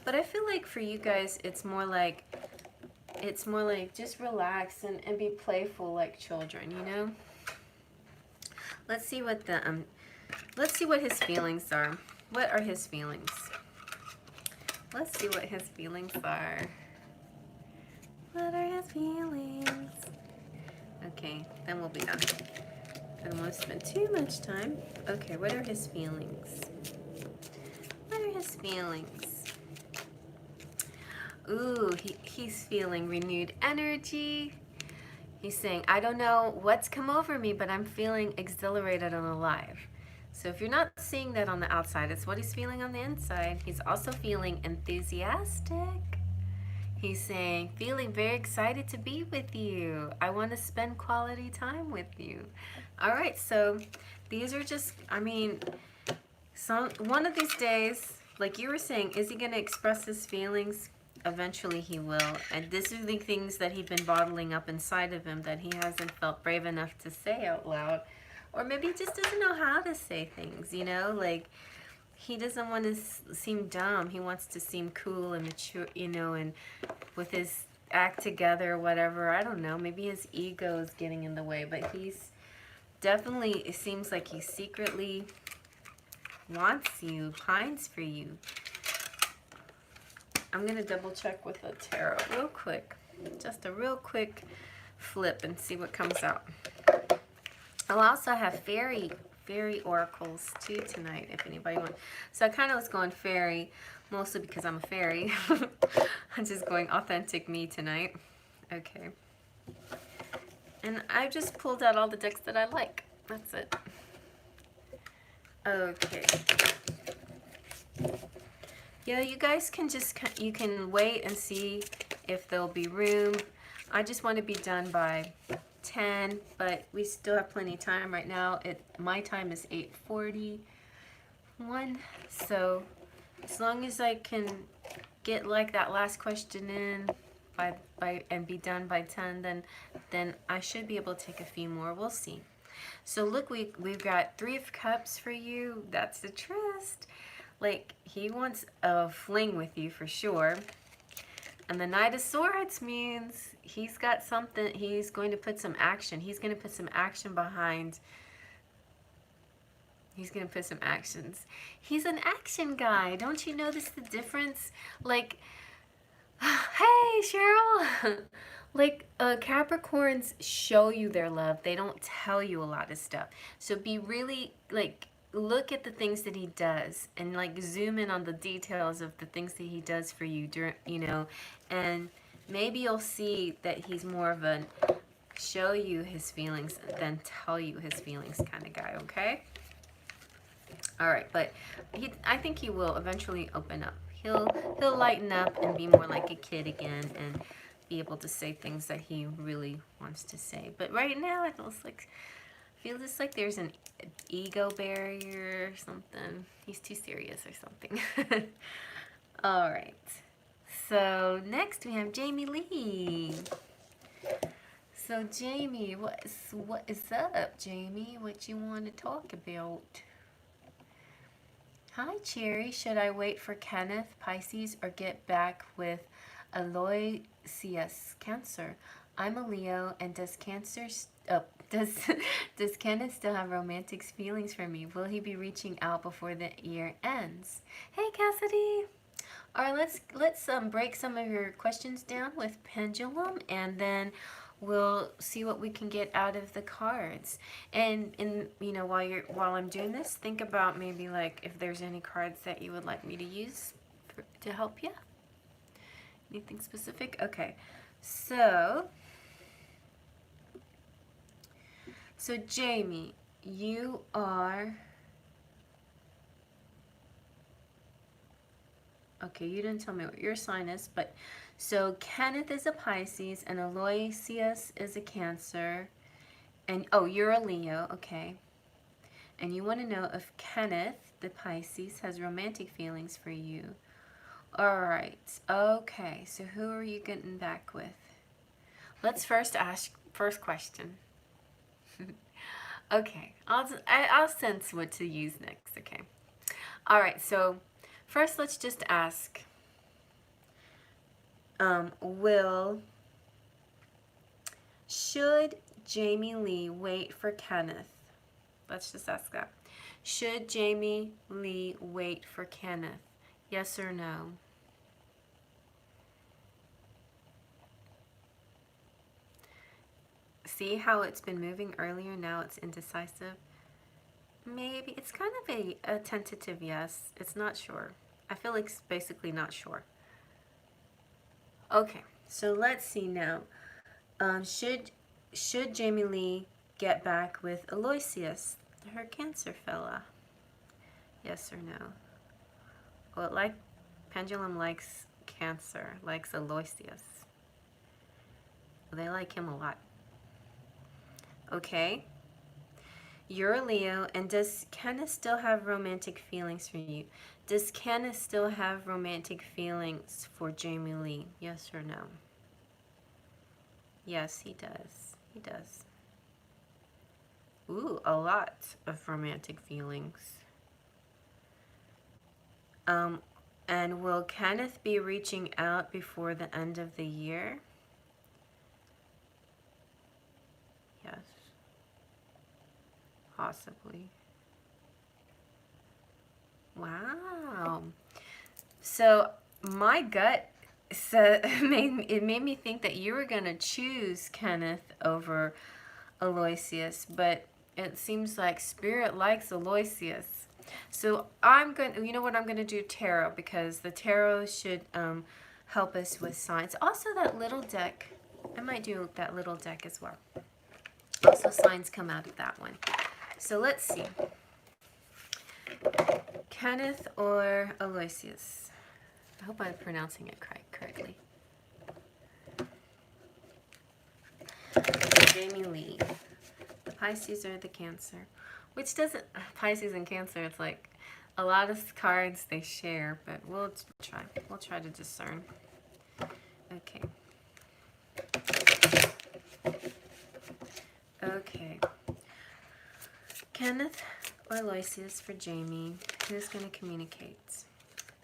but I feel like for you guys, it's more like just relax and be playful like children, you know? Let's see what his feelings are. What are his feelings? Let's see what his feelings are. What are his feelings? Okay, then we'll be done. I don't want to spend too much time. Okay, what are his feelings? What are his feelings? Ooh, he's feeling renewed energy. He's saying, I don't know what's come over me, but I'm feeling exhilarated and alive. So if you're not seeing that on the outside, it's what he's feeling on the inside. He's also feeling enthusiastic. He's saying, feeling very excited to be with you. I want to spend quality time with you. All right, so these are just, I mean, one of these days, like you were saying, is he going to express his feelings? Eventually he will. And these are the things that he's been bottling up inside of him that he hasn't felt brave enough to say out loud. Or maybe he just doesn't know how to say things, you know? Like, he doesn't want to seem dumb. He wants to seem cool and mature, you know, and with his act together or whatever. I don't know. Maybe his ego is getting in the way. But he's definitely, it seems like he secretly wants you, pines for you. I'm going to double check with the tarot real quick. Just a real quick flip and see what comes out. I'll also have fairy oracles too tonight if anybody wants. So I kind of was going fairy mostly because I'm a fairy. I'm just going authentic me tonight. Okay. And I just pulled out all the decks that I like. That's it. Okay. Yeah, you guys can just, you can wait and see if there'll be room. I just want to be done by 10, but we still have plenty of time right now. My time is 8:41, so as long as I can get like that last question in and be done by 10, then I should be able to take a few more. We'll see. So look, we've got 3 of Cups for you. That's the trust. Like, he wants a fling with you for sure. And the Knight of Swords means he's got something, he's going to put some action. He's going to put some action behind. He's going to put some actions. He's an action guy. Don't you notice the difference? Like, hey, Cheryl. Like, Capricorns show you their love. They don't tell you a lot of stuff. So be really, like, look at the things that he does and like zoom in on the details of the things that he does for you during, you know, and maybe you'll see that he's more of a show you his feelings than tell you his feelings kind of guy. Okay. All right. But I think he will eventually open up. He'll lighten up and be more like a kid again and be able to say things that he really wants to say. But right now it feels just like there's an ego barrier or something. He's too serious or something. All right. So next we have Jamie Lee. So Jamie, what is up, Jamie? What you want to talk about? Hi, Cherry. Should I wait for Kenneth, Pisces, or get back with Aloysius, Cancer? I'm a Leo, and does Kenneth still have romantic feelings for me? Will he be reaching out before the year ends? Hey, Cassidy. All right, let's break some of your questions down with pendulum, and then we'll see what we can get out of the cards. And you know, while I'm doing this, think about maybe like if there's any cards that you would like me to use to help you. Anything specific? Okay, so Jamie, you are, okay, you didn't tell me what your sign is, but so Kenneth is a Pisces and Aloysius is a Cancer, and oh, you're a Leo, okay. And you want to know if Kenneth, the Pisces, has romantic feelings for you. All right, okay, so who are you getting back with? Let's first ask first question. Okay, I'll sense what to use next. Okay, all right. So first, let's just ask. Should Jamie Lee wait for Kenneth? Let's just ask that. Should Jamie Lee wait for Kenneth? Yes or no? See how it's been moving earlier? Now it's indecisive. Maybe it's kind of a tentative yes. It's not sure. I feel like it's basically not sure. Okay, so let's see now. Should Jamie Lee get back with Aloysius, her Cancer fella? Yes or no? Well, Pendulum likes Cancer, likes Aloysius. They like him a lot. Okay. You're a Leo, and does Kenneth still have romantic feelings for you? Does Kenneth still have romantic feelings for Jamie Lee? Yes or no? Yes, he does. He does. Ooh, a lot of romantic feelings. And will Kenneth be reaching out before the end of the year? Yes. Possibly. Wow. So my gut said, it made me think that you were going to choose Kenneth over Aloysius, but it seems like Spirit likes Aloysius. So I'm going to, you know what, I'm going to do tarot, because the tarot should help us with signs. Also that little deck, I might do that little deck as well. Also signs come out of that one. So let's see. Kenneth or Aloysius? I hope I'm pronouncing it correctly. Jamie Lee. The Pisces or the Cancer? Which doesn't... Pisces and Cancer, it's like a lot of cards they share, but we'll try. We'll try to discern. Okay. Okay. Kenneth or Aloysius for Jamie. Who's going to communicate?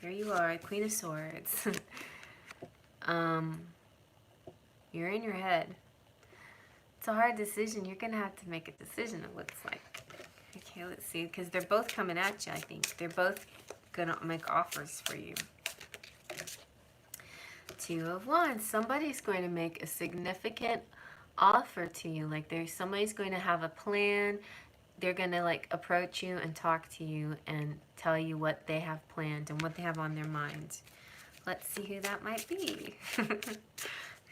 There you are, Queen of Swords. You're in your head. It's a hard decision. You're going to have to make a decision, it looks like. Okay, let's see, because they're both coming at you, I think. They're both going to make offers for you. Two of Wands. Somebody's going to make a significant offer to you. Like somebody's going to have a plan. They're going to like approach you and talk to you and tell you what they have planned and what they have on their mind. Let's see who that might be.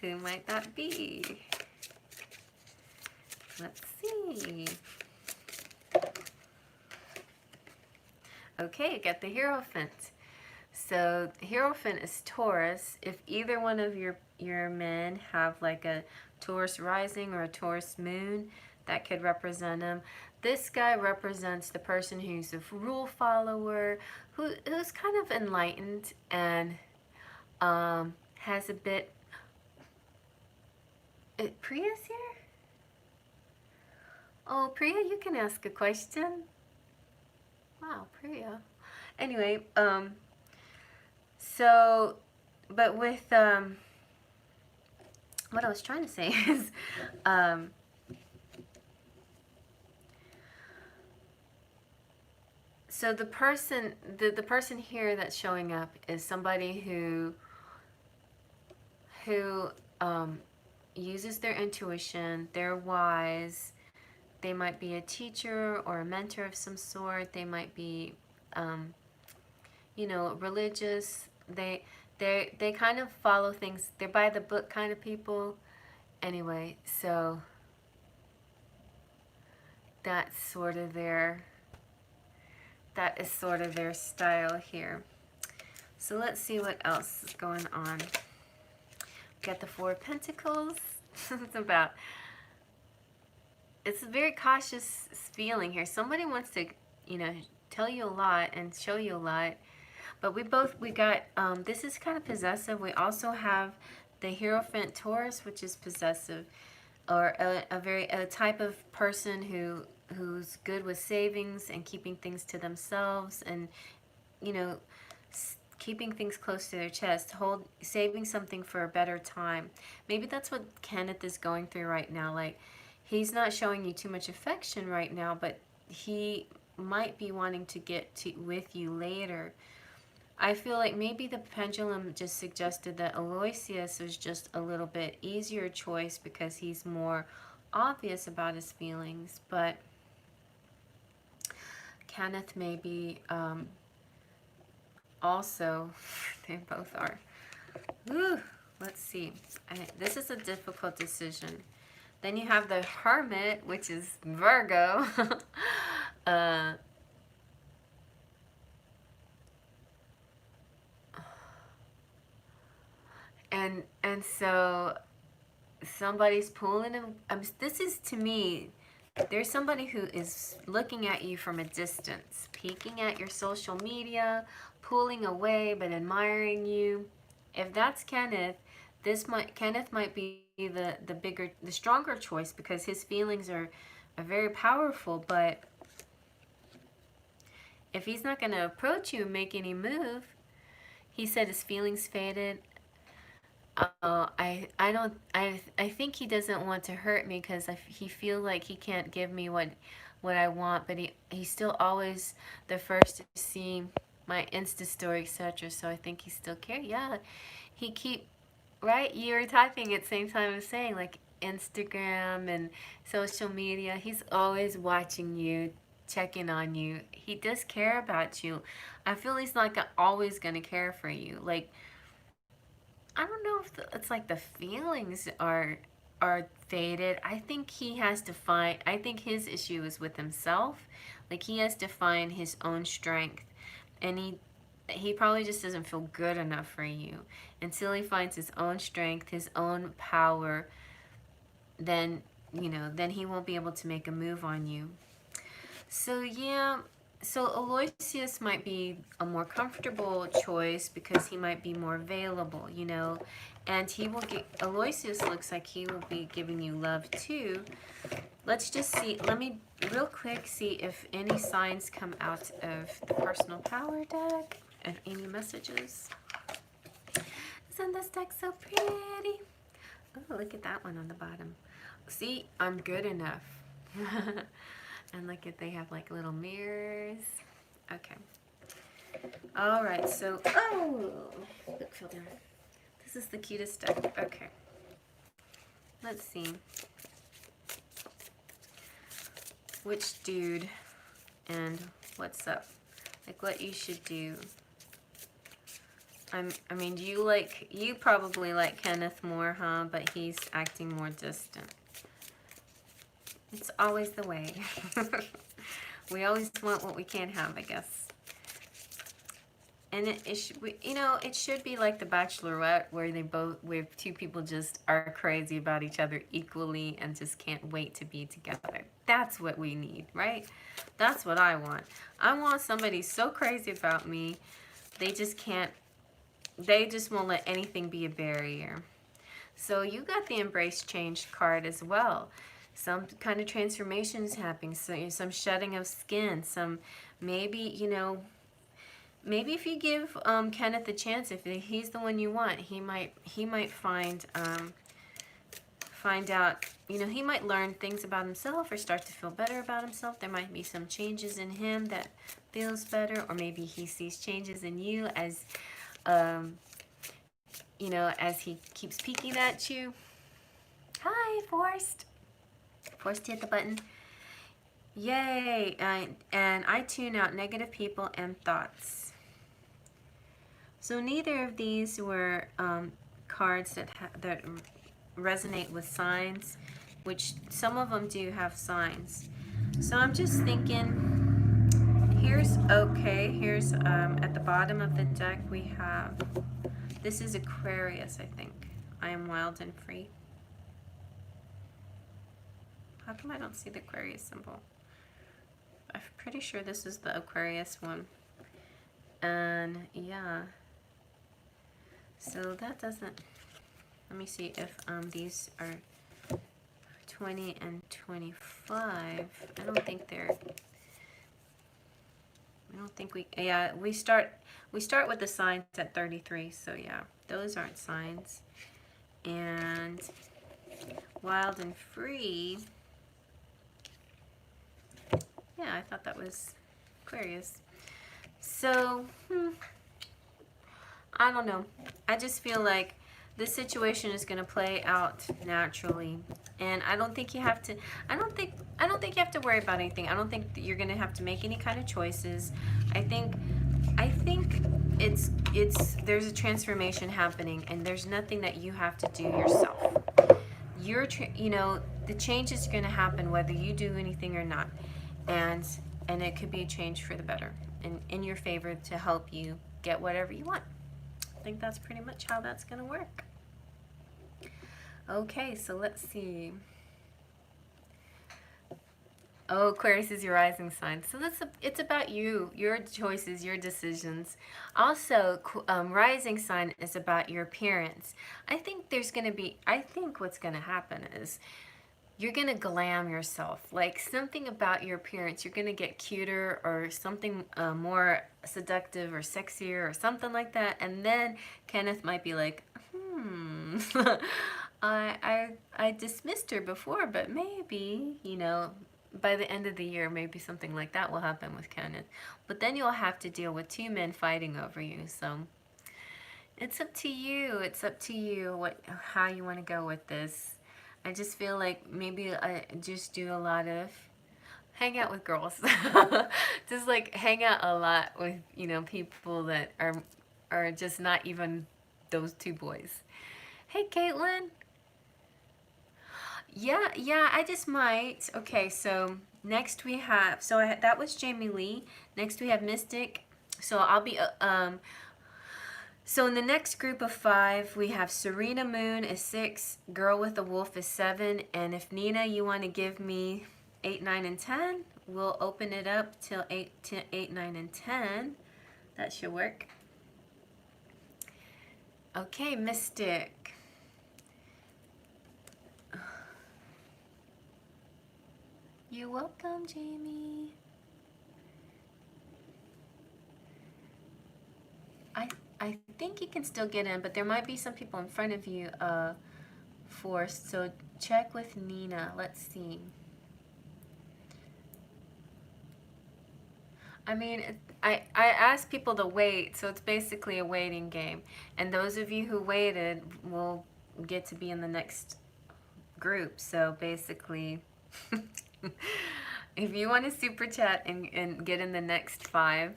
Who might that be? Let's see. Okay, you got the Hierophant. So Hierophant is Taurus. If either one of your men have like a Taurus rising or a Taurus moon, that could represent them. This guy represents the person who's a rule follower, who's kind of enlightened and has a bit... Priya's here? Oh, Priya, you can ask a question. Wow, Priya. Anyway, so, but with, what I was trying to say is, so the person here that's showing up is somebody who uses their intuition. They're wise. They might be a teacher or a mentor of some sort. They might be, you know, religious. They kind of follow things. They're by the book kind of people. Anyway, so that's sort of their... That is sort of their style here. So let's see what else is going on. We got the Four of Pentacles. It's a very cautious feeling here. Somebody wants to, you know, tell you a lot and show you a lot. But we got, this is kind of possessive. We also have the Hierophant Taurus, which is possessive, or a type of person who's good with savings and keeping things to themselves, and, you know, keeping things close to their chest, saving something for a better time. Maybe that's what Kenneth is going through right now. Like, he's not showing you too much affection right now, but he might be wanting to get with you later. I feel like maybe the pendulum just suggested that Aloysius was just a little bit easier choice because he's more obvious about his feelings, but Kenneth may be also, they both are. Woo, let's see. This is a difficult decision. Then you have the Hermit, which is Virgo. And so somebody's pulling him. This is, to me, there's somebody who is looking at you from a distance, peeking at your social media, pulling away but admiring you. If that's Kenneth, Kenneth might be the stronger choice, because his feelings are very powerful. But if he's not going to approach you and make any move, he said his feelings faded. I think he doesn't want to hurt me, because he feels like he can't give me what I want, but he's still always the first to see my Insta story searcher, so I think he still cares. Yeah, he keep, right? You were typing at the same time as saying, like, Instagram and social media. He's always watching you, checking on you. He does care about you. I feel he's like always gonna care for you. Like, I don't know if it's like the feelings are faded. I think he has to find. I think his issue is with himself. Like, he has to find his own strength, and he probably just doesn't feel good enough for you until he finds his own strength, his own power. Then, then he won't be able to make a move on you. So yeah, so Aloysius might be a more comfortable choice because he might be more available, and he will get, Aloysius looks like he will be giving you love too. Let's just see, let me real quick see if any signs come out of the personal power deck and any messages. Isn't this deck so pretty? Oh, look at that one on the bottom. See, I'm good enough. And look at, they have like little mirrors. Okay. All right, so, oh, look, fell down. This is the cutest deck. Okay. Let's see. Which dude and what's up? Like, what you should do. I mean, you probably like Kenneth more, huh? But he's acting more distant. It's always the way. We always want what we can't have, I guess. And it should be like The Bachelorette, where two people just are crazy about each other equally and just can't wait to be together. That's what we need, right? That's what I want. I want somebody so crazy about me, they just won't let anything be a barrier. So you got the Embrace Change card as well. Some kind of transformations happening, so some shedding of skin, some maybe, maybe if you give Kenneth a chance, if he's the one you want, he might find out, he might learn things about himself or start to feel better about himself. There might be some changes in him that feels better, or maybe he sees changes in you as as he keeps peeking at you. Hi, Forced to hit the button. Yay. And I tune out negative people and thoughts. So neither of these were cards that resonate with signs, which some of them do have signs. So I'm just thinking, here's at the bottom of the deck we have, this is Aquarius, I think. I am wild and free. How come I don't see the Aquarius symbol? I'm pretty sure this is the Aquarius one. And yeah. So that doesn't, let me see if these are 20 and 25. I don't think we start with the signs at 33, so yeah, those aren't signs. And wild and free, yeah, I thought that was Aquarius. So, I don't know. I just feel like this situation is going to play out naturally, and I don't think you have to. I don't think you have to worry about anything. I don't think that you're going to have to make any kind of choices. I think it's there's a transformation happening, and there's nothing that you have to do yourself. The change is going to happen whether you do anything or not, and it could be a change for the better and in your favor to help you get whatever you want. I think that's pretty much how that's going to work. Okay, so let's see. Oh, Aquarius is your rising sign. So it's about you, your choices, your decisions. Also, rising sign is about your appearance. I think what's going to happen is you're going to glam yourself. Like, something about your appearance, you're going to get cuter or something more seductive or sexier or something like that. And then Kenneth might be like, I dismissed her before, but maybe, by the end of the year, maybe something like that will happen with Kenneth. But then you'll have to deal with two men fighting over you. So it's up to you. It's up to you how you want to go with this. I just feel like maybe I just do a lot of hang out with girls. Just like hang out a lot with, people that are just not even those two boys. Hey, Caitlin. Yeah, I just might. Okay, so next we have, that was Jamie Lee. Next we have Mystic. So I'll be, so in the next group of 5, we have Serena Moon is 6, Girl with the Wolf is 7, and if Nina, you want to give me 8, 9, and 10, we'll open it up till 8, 9, and 10. That should work. Okay, Mystic. You're welcome, Jamie. I think you can still get in, but there might be some people in front of you forced. So check with Nina. Let's see. I mean, I asked people to wait, so it's basically a waiting game. And those of you who waited will get to be in the next group. So basically, if you want to super chat and get in the next 5,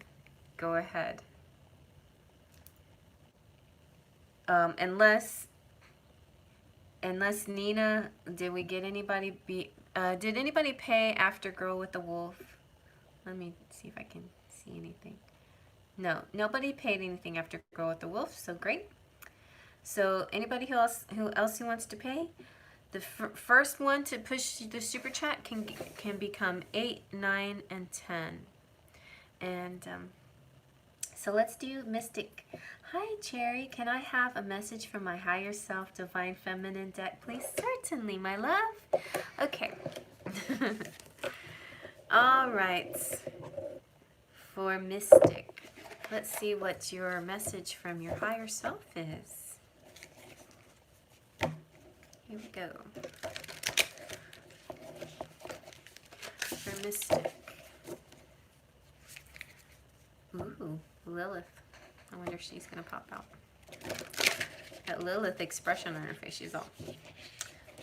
go ahead. Unless Nina, did we get anybody did anybody pay after Girl with the Wolf? Let me see if I can see anything. No, nobody paid anything after Girl with the Wolf, so great. So anybody who else wants to pay? The first one to push the super chat can become 8, 9, and 10. And so let's do Mystic. Hi, Cherry. Can I have a message from my higher self, Divine Feminine deck, please? Certainly, my love. Okay. All right. For Mystic, let's see what your message from your higher self is. Here we go. For Mystic. Ooh, Lilith. I wonder if she's going to pop out. That Lilith expression on her face, she's all,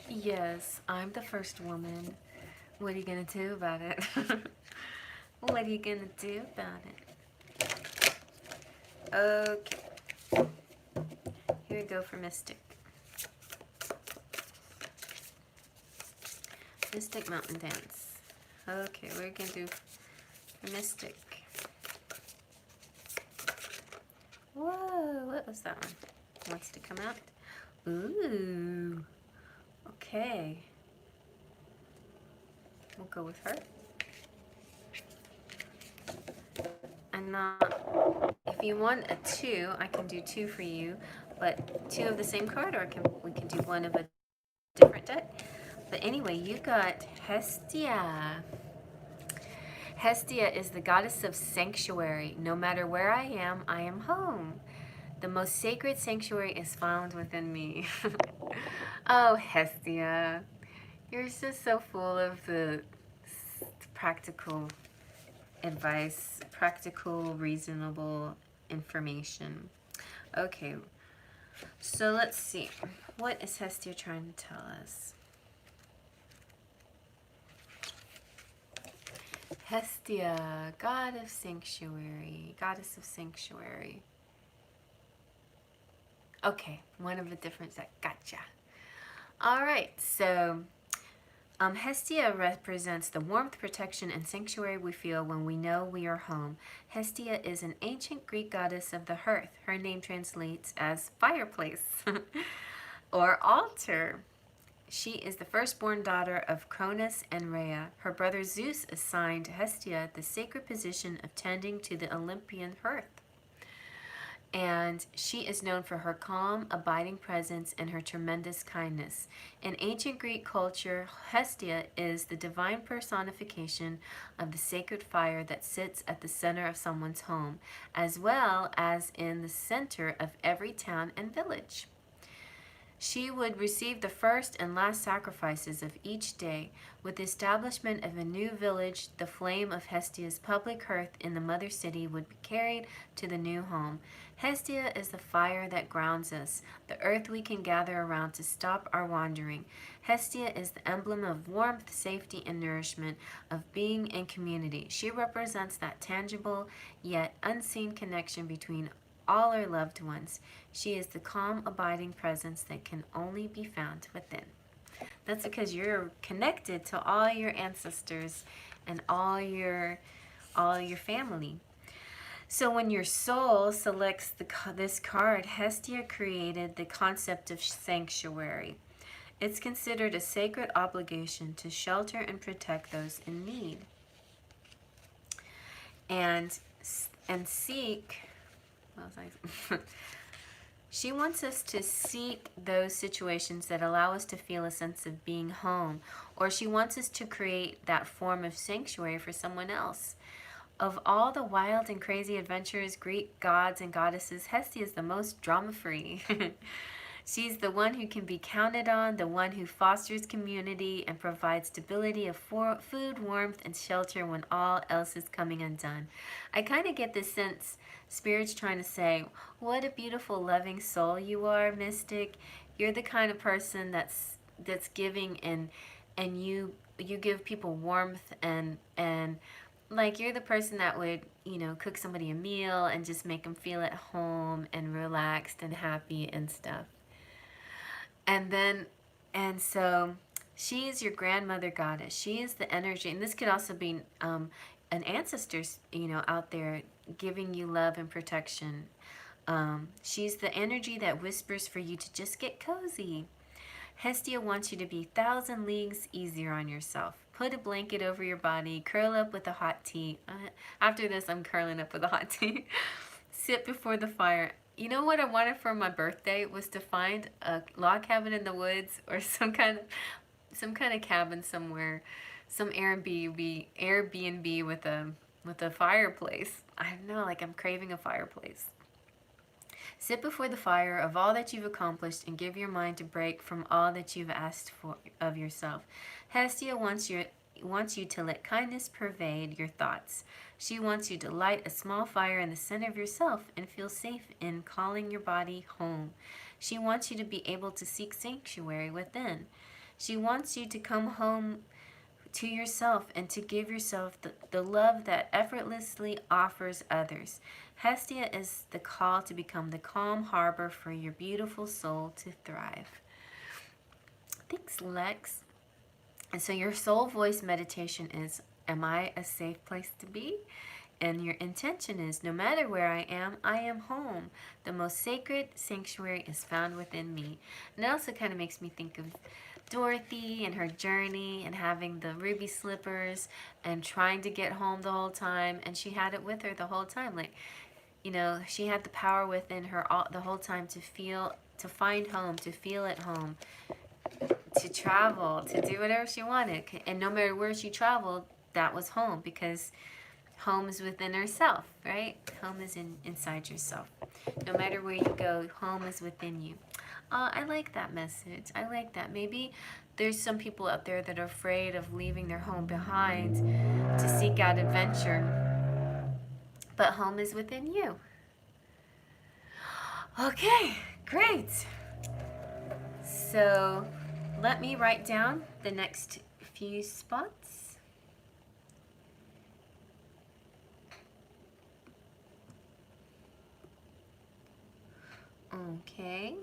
yes, I'm the first woman. What are you going to do about it? What are you going to do about it? Okay. Here we go for Mystic. Mystic Mountain Dance. Okay, we're going to do for Mystic. Whoa, what was that one? Wants to come out? Ooh. Okay. We'll go with her. And if you want a 2, I can do 2 for you, but 2 of the same card, or we can do 1 of a different deck. But anyway, you got Hestia. Hestia is the goddess of sanctuary. No matter where I am home. The most sacred sanctuary is found within me. Oh, Hestia. You're just so full of the practical advice, practical, reasonable information. Okay, so let's see. What is Hestia trying to tell us? Hestia, god of sanctuary, goddess of sanctuary. Okay, 1 of a different set. Gotcha. All right, so Hestia represents the warmth, protection, and sanctuary we feel when we know we are home. Hestia is an ancient Greek goddess of the hearth. Her name translates as fireplace or altar. She is the firstborn daughter of Cronus and Rhea. Her brother Zeus assigned Hestia the sacred position of tending to the Olympian hearth. And she is known for her calm, abiding presence and her tremendous kindness. In ancient Greek culture, Hestia is the divine personification of the sacred fire that sits at the center of someone's home, as well as in the center of every town and village. She would receive the first and last sacrifices of each day. With the establishment of a new village, the flame of Hestia's public hearth in the mother city would be carried to the new home. Hestia is the fire that grounds us, the earth we can gather around to stop our wandering. Hestia is the emblem of warmth, safety, and nourishment, of being in community. She represents that tangible yet unseen connection between all our loved ones. She is the calm, abiding presence that can only be found within. That's because you're connected to all your ancestors and all your family. So when your soul selects this card, Hestia created the concept of sanctuary. It's considered a sacred obligation to shelter and protect those in need. And seek, what was I? She wants us to seek those situations that allow us to feel a sense of being home, or she wants us to create that form of sanctuary for someone else. Of all the wild and crazy adventures, Greek gods and goddesses, Hestia is the most drama-free. She's the one who can be counted on, the one who fosters community and provides stability of food, warmth, and shelter when all else is coming undone. I kind of get this sense Spirit's trying to say, what a beautiful, loving soul you are, Mystic. You're the kind of person that's giving, and you give people warmth and like you're the person that would, cook somebody a meal and just make them feel at home and relaxed and happy and stuff. And so she is your grandmother goddess. She is the energy, and this could also be an ancestor's, out there giving you love and protection. She's the energy that whispers for you to just get cozy. Hestia wants you to be 1,000 leagues easier on yourself. Put a blanket over your body, curl up with a hot tea. After this, I'm curling up with a hot tea. Sit before the fire. You know what I wanted for my birthday was to find a log cabin in the woods or some kind of cabin somewhere, some Airbnb with a fireplace. I don't know, like I'm craving a fireplace. Sit before the fire of all that you've accomplished and give your mind a break from all that you've asked for of yourself. Hestia wants you to let kindness pervade your thoughts. She wants you to light a small fire in the center of yourself and feel safe in calling your body home. She wants you to be able to seek sanctuary within. She wants you to come home to yourself and to give yourself the love that effortlessly offers others. Hestia is the call to become the calm harbor for your beautiful soul to thrive. Thanks, Lex. And so your soul voice meditation is, am I a safe place to be? And your intention is, no matter where I am home. The most sacred sanctuary is found within me. And it also kind of makes me think of Dorothy and her journey and having the ruby slippers and trying to get home the whole time. And she had it with her the whole time. Like, she had the power within her the whole time to find home, to feel at home, to travel, to do whatever she wanted. And no matter where she traveled, that was home, because home is within herself, right? Home is inside yourself. No matter where you go, home is within you. I like that message. I like that. Maybe there's some people out there that are afraid of leaving their home behind to seek out adventure. But home is within you. Okay, great. So let me write down the next few spots. Okay.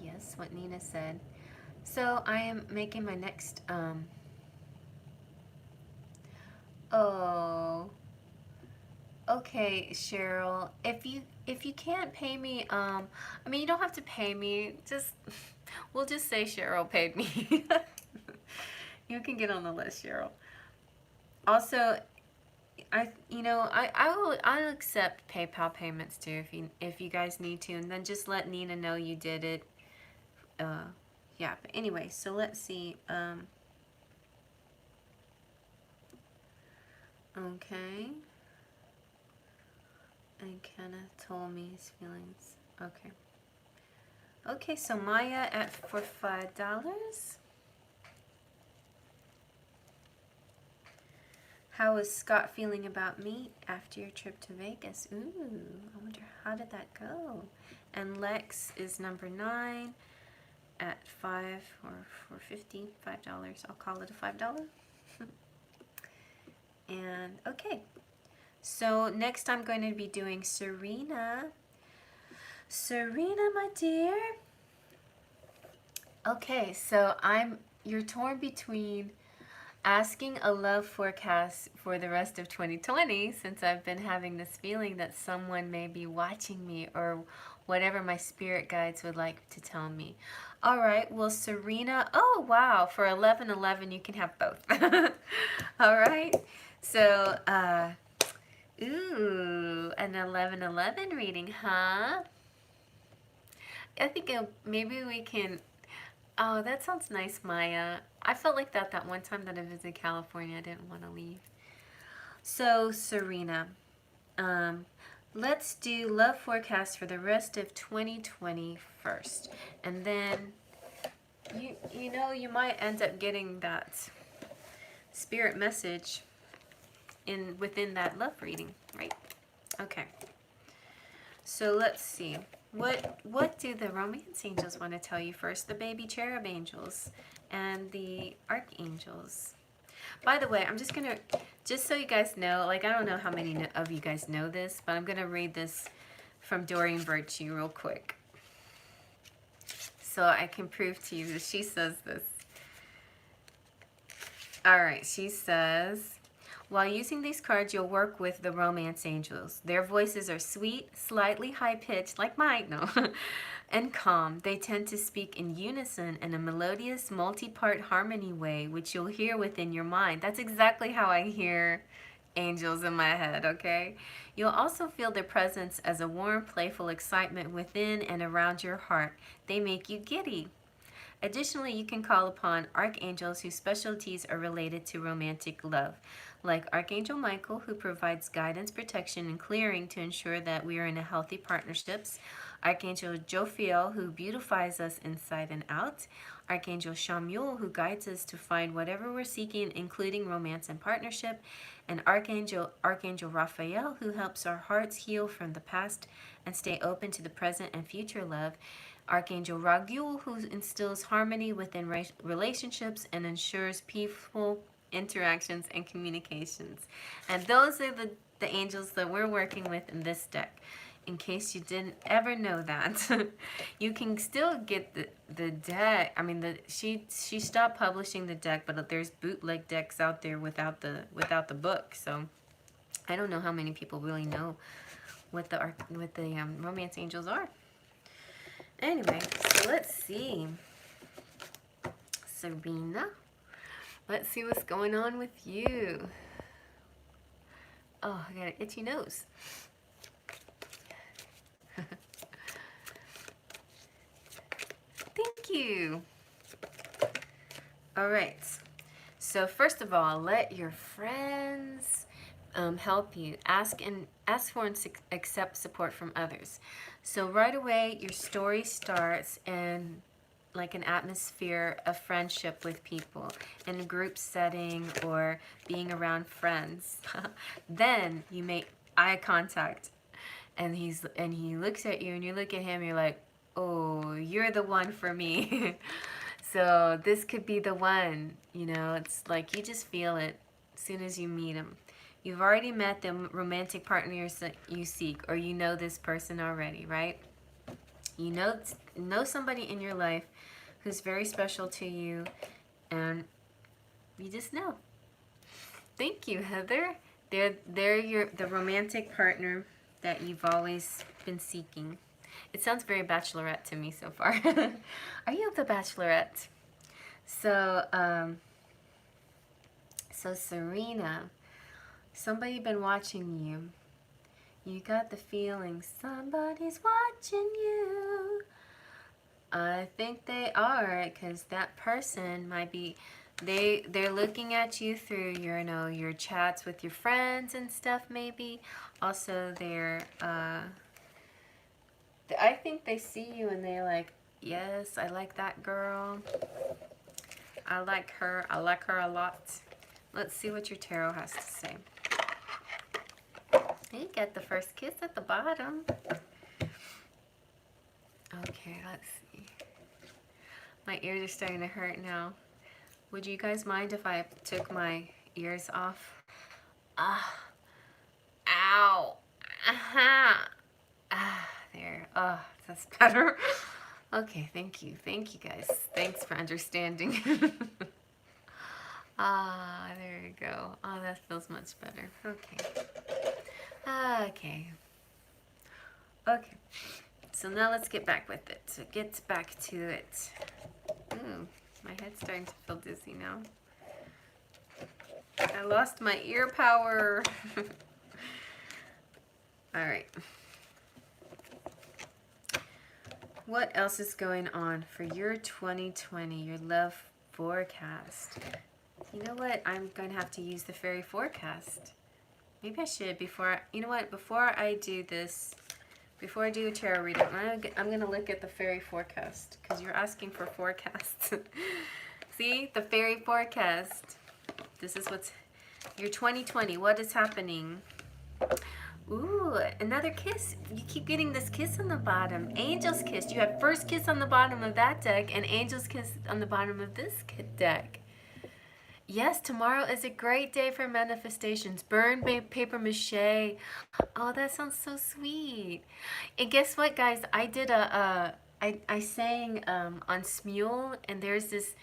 Yes, what Nina said. So I am making my next, oh, okay, Cheryl, if you can't pay me, I mean, you don't have to pay me, we'll just say Cheryl paid me. You can get on the list, Cheryl. Also, I'll accept PayPal payments too if you guys need to, and then just let Nina know you did it. Yeah, but anyway, so let's see. Okay. And Kenneth told me his feelings. Okay. Okay, so Maya for $5. How is Scott feeling about me after your trip to Vegas? Ooh, I wonder how did that go? And Lex is number 9 at 5 or for $5. I'll call it a $5. And okay. So next I'm going to be doing Serena. Serena, my dear. Okay, so you're torn between asking a love forecast for the rest of 2020, since I've been having this feeling that someone may be watching me or whatever my spirit guides would like to tell me. All right, well, Serena, oh wow, for 1111 you can have both. All right, so ooh, an 1111 reading, huh? I think maybe we can. Oh, that sounds nice, Maya. I felt like that one time that I visited California. I didn't want to leave. So, Serena, let's do love forecast for the rest of 2020 first. And then, you might end up getting that spirit message within that love reading, right? Okay. So, let's see. What do the romance angels want to tell you first? The baby cherub angels and the archangels. By the way, I'm just so you guys know, like I don't know how many of you guys know this, but I'm going to read this from Doreen Virtue real quick. So I can prove to you that she says this. All right, she says, while using these cards, you'll work with the romance angels. Their voices are sweet, slightly high-pitched, like mine, no, and calm. They tend to speak in unison in a melodious, multi-part harmony way, which you'll hear within your mind. That's exactly how I hear angels in my head, okay? You'll also feel their presence as a warm, playful excitement within and around your heart. They make you giddy. Additionally, you can call upon archangels whose specialties are related to romantic love, like Archangel Michael, who provides guidance, protection, and clearing to ensure that we are in a healthy partnerships, Archangel Jophiel, who beautifies us inside and out, Archangel Shamuel, who guides us to find whatever we're seeking, including romance and partnership, and Archangel Raphael, who helps our hearts heal from the past and stay open to the present and future love, Archangel Raguel, who instills harmony within relationships and ensures peaceful interactions and communications. And those are the angels that we're working with in this deck. In case you didn't ever know that, you can still get the deck. I mean, she stopped publishing the deck, but there's bootleg decks out there without the book. So I don't know how many people really know what the romance angels are. Anyway, so let's see. Serena, let's see what's going on with you. Oh, I got an itchy nose. Thank you. All right. So first of all, let your friends help you. Ask for and accept support from others. So right away, your story starts in like an atmosphere of friendship with people in a group setting or being around friends. Then you make eye contact, and he looks at you, and you look at him. You're like, oh, you're the one for me. So this could be the one. It's like you just feel it as soon as you meet him. You've already met the romantic partners that you seek, or you know this person already, right? You know somebody in your life who's very special to you, and you just know. Thank you, Heather. They're the romantic partner that you've always been seeking. It sounds very bachelorette to me so far. Are you the bachelorette? So, so Serena, Somebody been watching you. You got the feeling somebody's watching you. I think they are, because that person might be, they're looking at you through your, you know, your chats with your friends and stuff maybe. Also, I think they see you and they're like, yes, I like that girl. I like her a lot. Let's see what your tarot has to say. You get the first kiss at the bottom. Okay, let's see. My ears are starting to hurt now. Would you guys mind if I took my ears off? Ah. Ow. Aha. Ah, there. Oh, that's better. Okay, thank you. Thank you guys. Thanks for understanding. Ah, there you go. Oh, that feels much better. Okay. Okay. Okay. So now let's get back with it. So get back to it. Ooh, my head's starting to feel dizzy now. I lost my ear power. All right. What else is going on for your 2020, your love forecast? You know what? I'm going to have to use the fairy forecast. Maybe I should before, you know what? Before I do this, before I do a tarot reading, I'm going to look at the fairy forecast because you're asking for forecasts. See? The fairy forecast. This is what's your 2020. What is happening? Ooh, another kiss. You keep getting this kiss on the bottom. Angel's kiss. You had first kiss on the bottom of that deck and angel's kiss on the bottom of this deck. Yes, tomorrow is a great day for manifestations. Burn paper mache. Oh, that sounds so sweet. And guess what, guys? I did I sang on Smule, and there's this,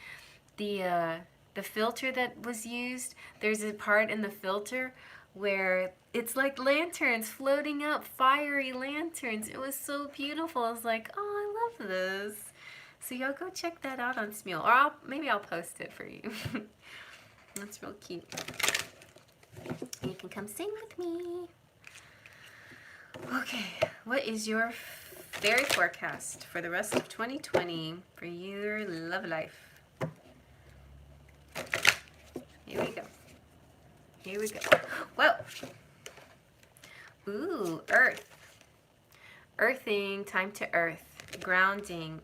the filter that was used. There's a part in the filter where it's like lanterns floating up, fiery lanterns. It was so beautiful. I was like, oh, I love this. So y'all go check that out on Smule, or maybe I'll post it for you. That's real cute. You can come sing with me. Okay, what is your fairy forecast for the rest of 2020 for your love life? Here we go. Here we go. Whoa. Ooh, earth. Earthing, time to earth. Grounding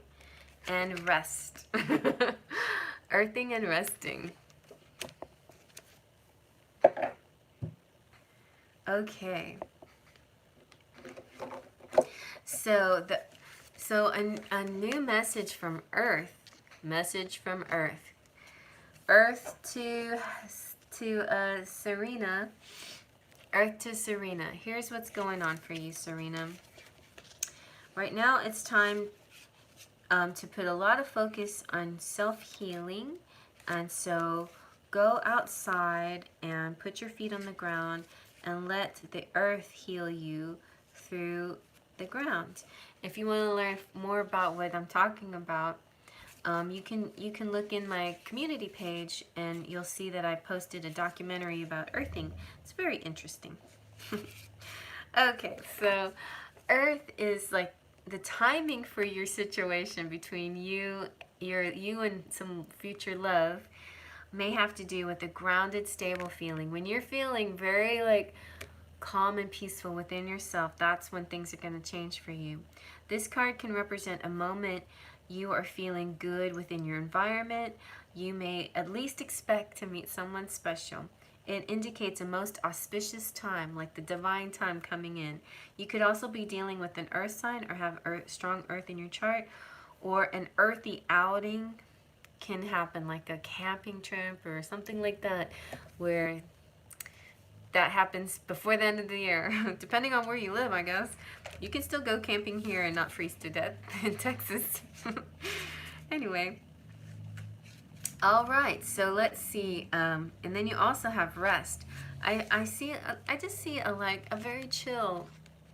and rest. Earthing and resting. Okay. So a new message from Earth. Message from Earth. Earth to Serena. Earth to Serena. Here's what's going on for you, Serena. Right now, it's time to put a lot of focus on self-healing, and so go outside and put your feet on the ground and let the earth heal you through the ground. If you want to learn more about what I'm talking about, you can look in my community page and you'll see that I posted a documentary about earthing. It's very interesting. Okay, so earth is like the timing for your situation between you and some future love may have to do with a grounded, stable feeling. When you're feeling very like calm and peaceful within yourself, that's when things are going to change for you. This card can represent a moment you are feeling good within your environment. You may at least expect to meet someone special. It indicates a most auspicious time, like the divine time coming in. You could also be dealing with an earth sign or have strong earth in your chart, or an earthy outing can happen, like a camping trip or something like that, where that happens before the end of the year. Depending on where you live, I guess. You can still go camping here and not freeze to death in Texas. Anyway. All right, so let's see. And then you also have rest. I just see like a very chill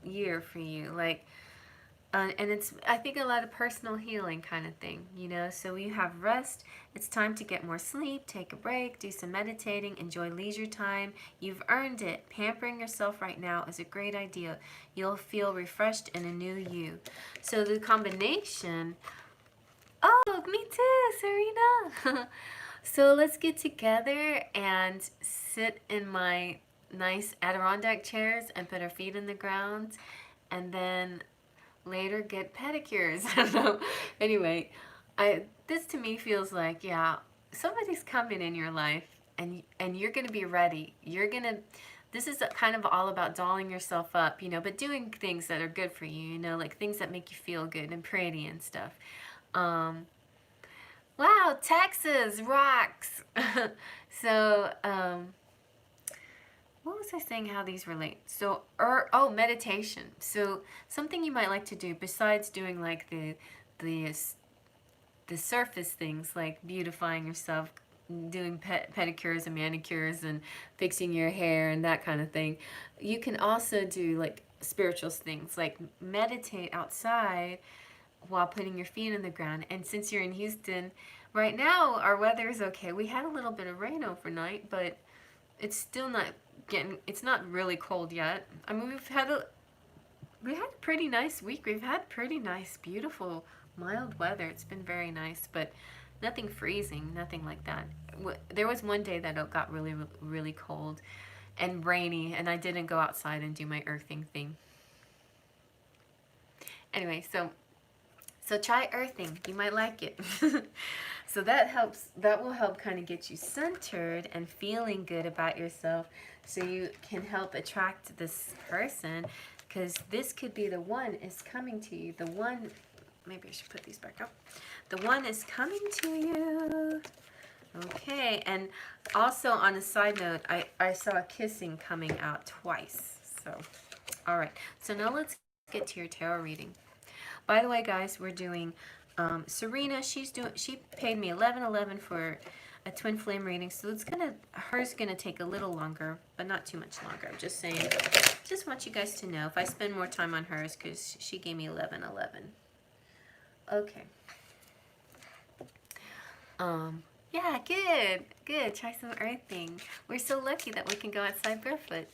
year for you. Like and it's, I think, a lot of personal healing kind of thing, you know. So we have rest. It's time to get more sleep, take a break, do some meditating, enjoy leisure time. You've earned it. Pampering yourself right now is a great idea. You'll feel refreshed in a new you. So the combination, oh, me too, Serena. So let's get together and sit in my nice Adirondack chairs and put our feet in the ground, and then later get pedicures. I don't know. Anyway, this to me feels like, yeah, somebody's coming in your life, and you're gonna be ready. You're gonna. This is kind of all about dolling yourself up, you know, but doing things that are good for you, you know, like things that make you feel good and pretty and stuff. Um, wow, Texas rocks. So, what was I saying, how these relate? So, oh, meditation. So something you might like to do besides doing like the the surface things like beautifying yourself, doing pedicures and manicures and fixing your hair and that kind of thing. You can also do like spiritual things like meditate outside while putting your feet in the ground. And since you're in Houston, right now our weather is okay. We had a little bit of rain overnight, but it's still not it's not really cold yet. I mean, we had a pretty nice week. We've had pretty nice, beautiful, mild weather. It's been very nice, but nothing freezing, nothing like that. There was one day that it got really, really cold and rainy, and I didn't go outside and do my earthing thing. Anyway, so try earthing. You might like it. So that will help kind of get you centered and feeling good about yourself, so you can help attract this person, because this could be the one is coming to you. The one, maybe I should put these back up. The one is coming to you. Okay, and also on a side note, I saw a kissing coming out twice. So, all right. So now let's get to your tarot reading. By the way, guys, we're doing Serena. She paid me $11.11 for a twin flame reading, so hers gonna take a little longer, but not too much longer. I'm just saying, just want you guys to know if I spend more time on hers, because she gave me $11.11. Okay. Yeah, good. Try some earthing. We're so lucky that we can go outside barefoot.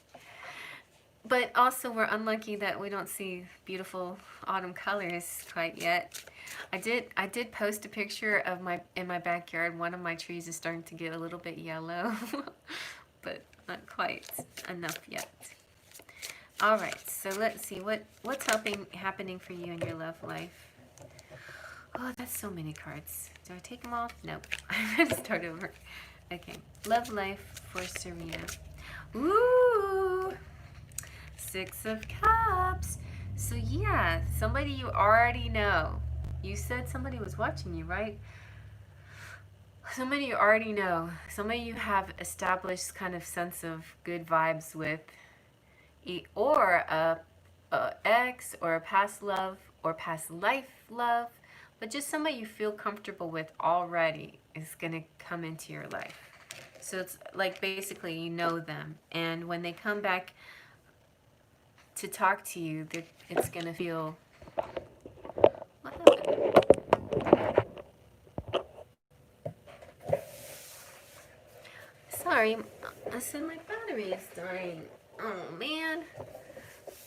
But also we're unlucky that we don't see beautiful autumn colors quite yet. I did post a picture of in my backyard. One of my trees is starting to get a little bit yellow, but not quite enough yet. All right, so let's see what's happening for you in your love life. Oh, that's so many cards. Do I take them off? Nope. I'm gonna start over. Okay, love life for Serena. Ooh. 6 of Cups. So yeah, somebody you already know. You said somebody was watching you, right? Somebody you already know. Somebody you have established kind of sense of good vibes with. Or a ex, or a past love, or past life love. But just somebody you feel comfortable with already is going to come into your life. So it's like basically you know them. And when they come back to talk to you, it's gonna feel. What happened? Sorry, I said my battery is dying. Oh man,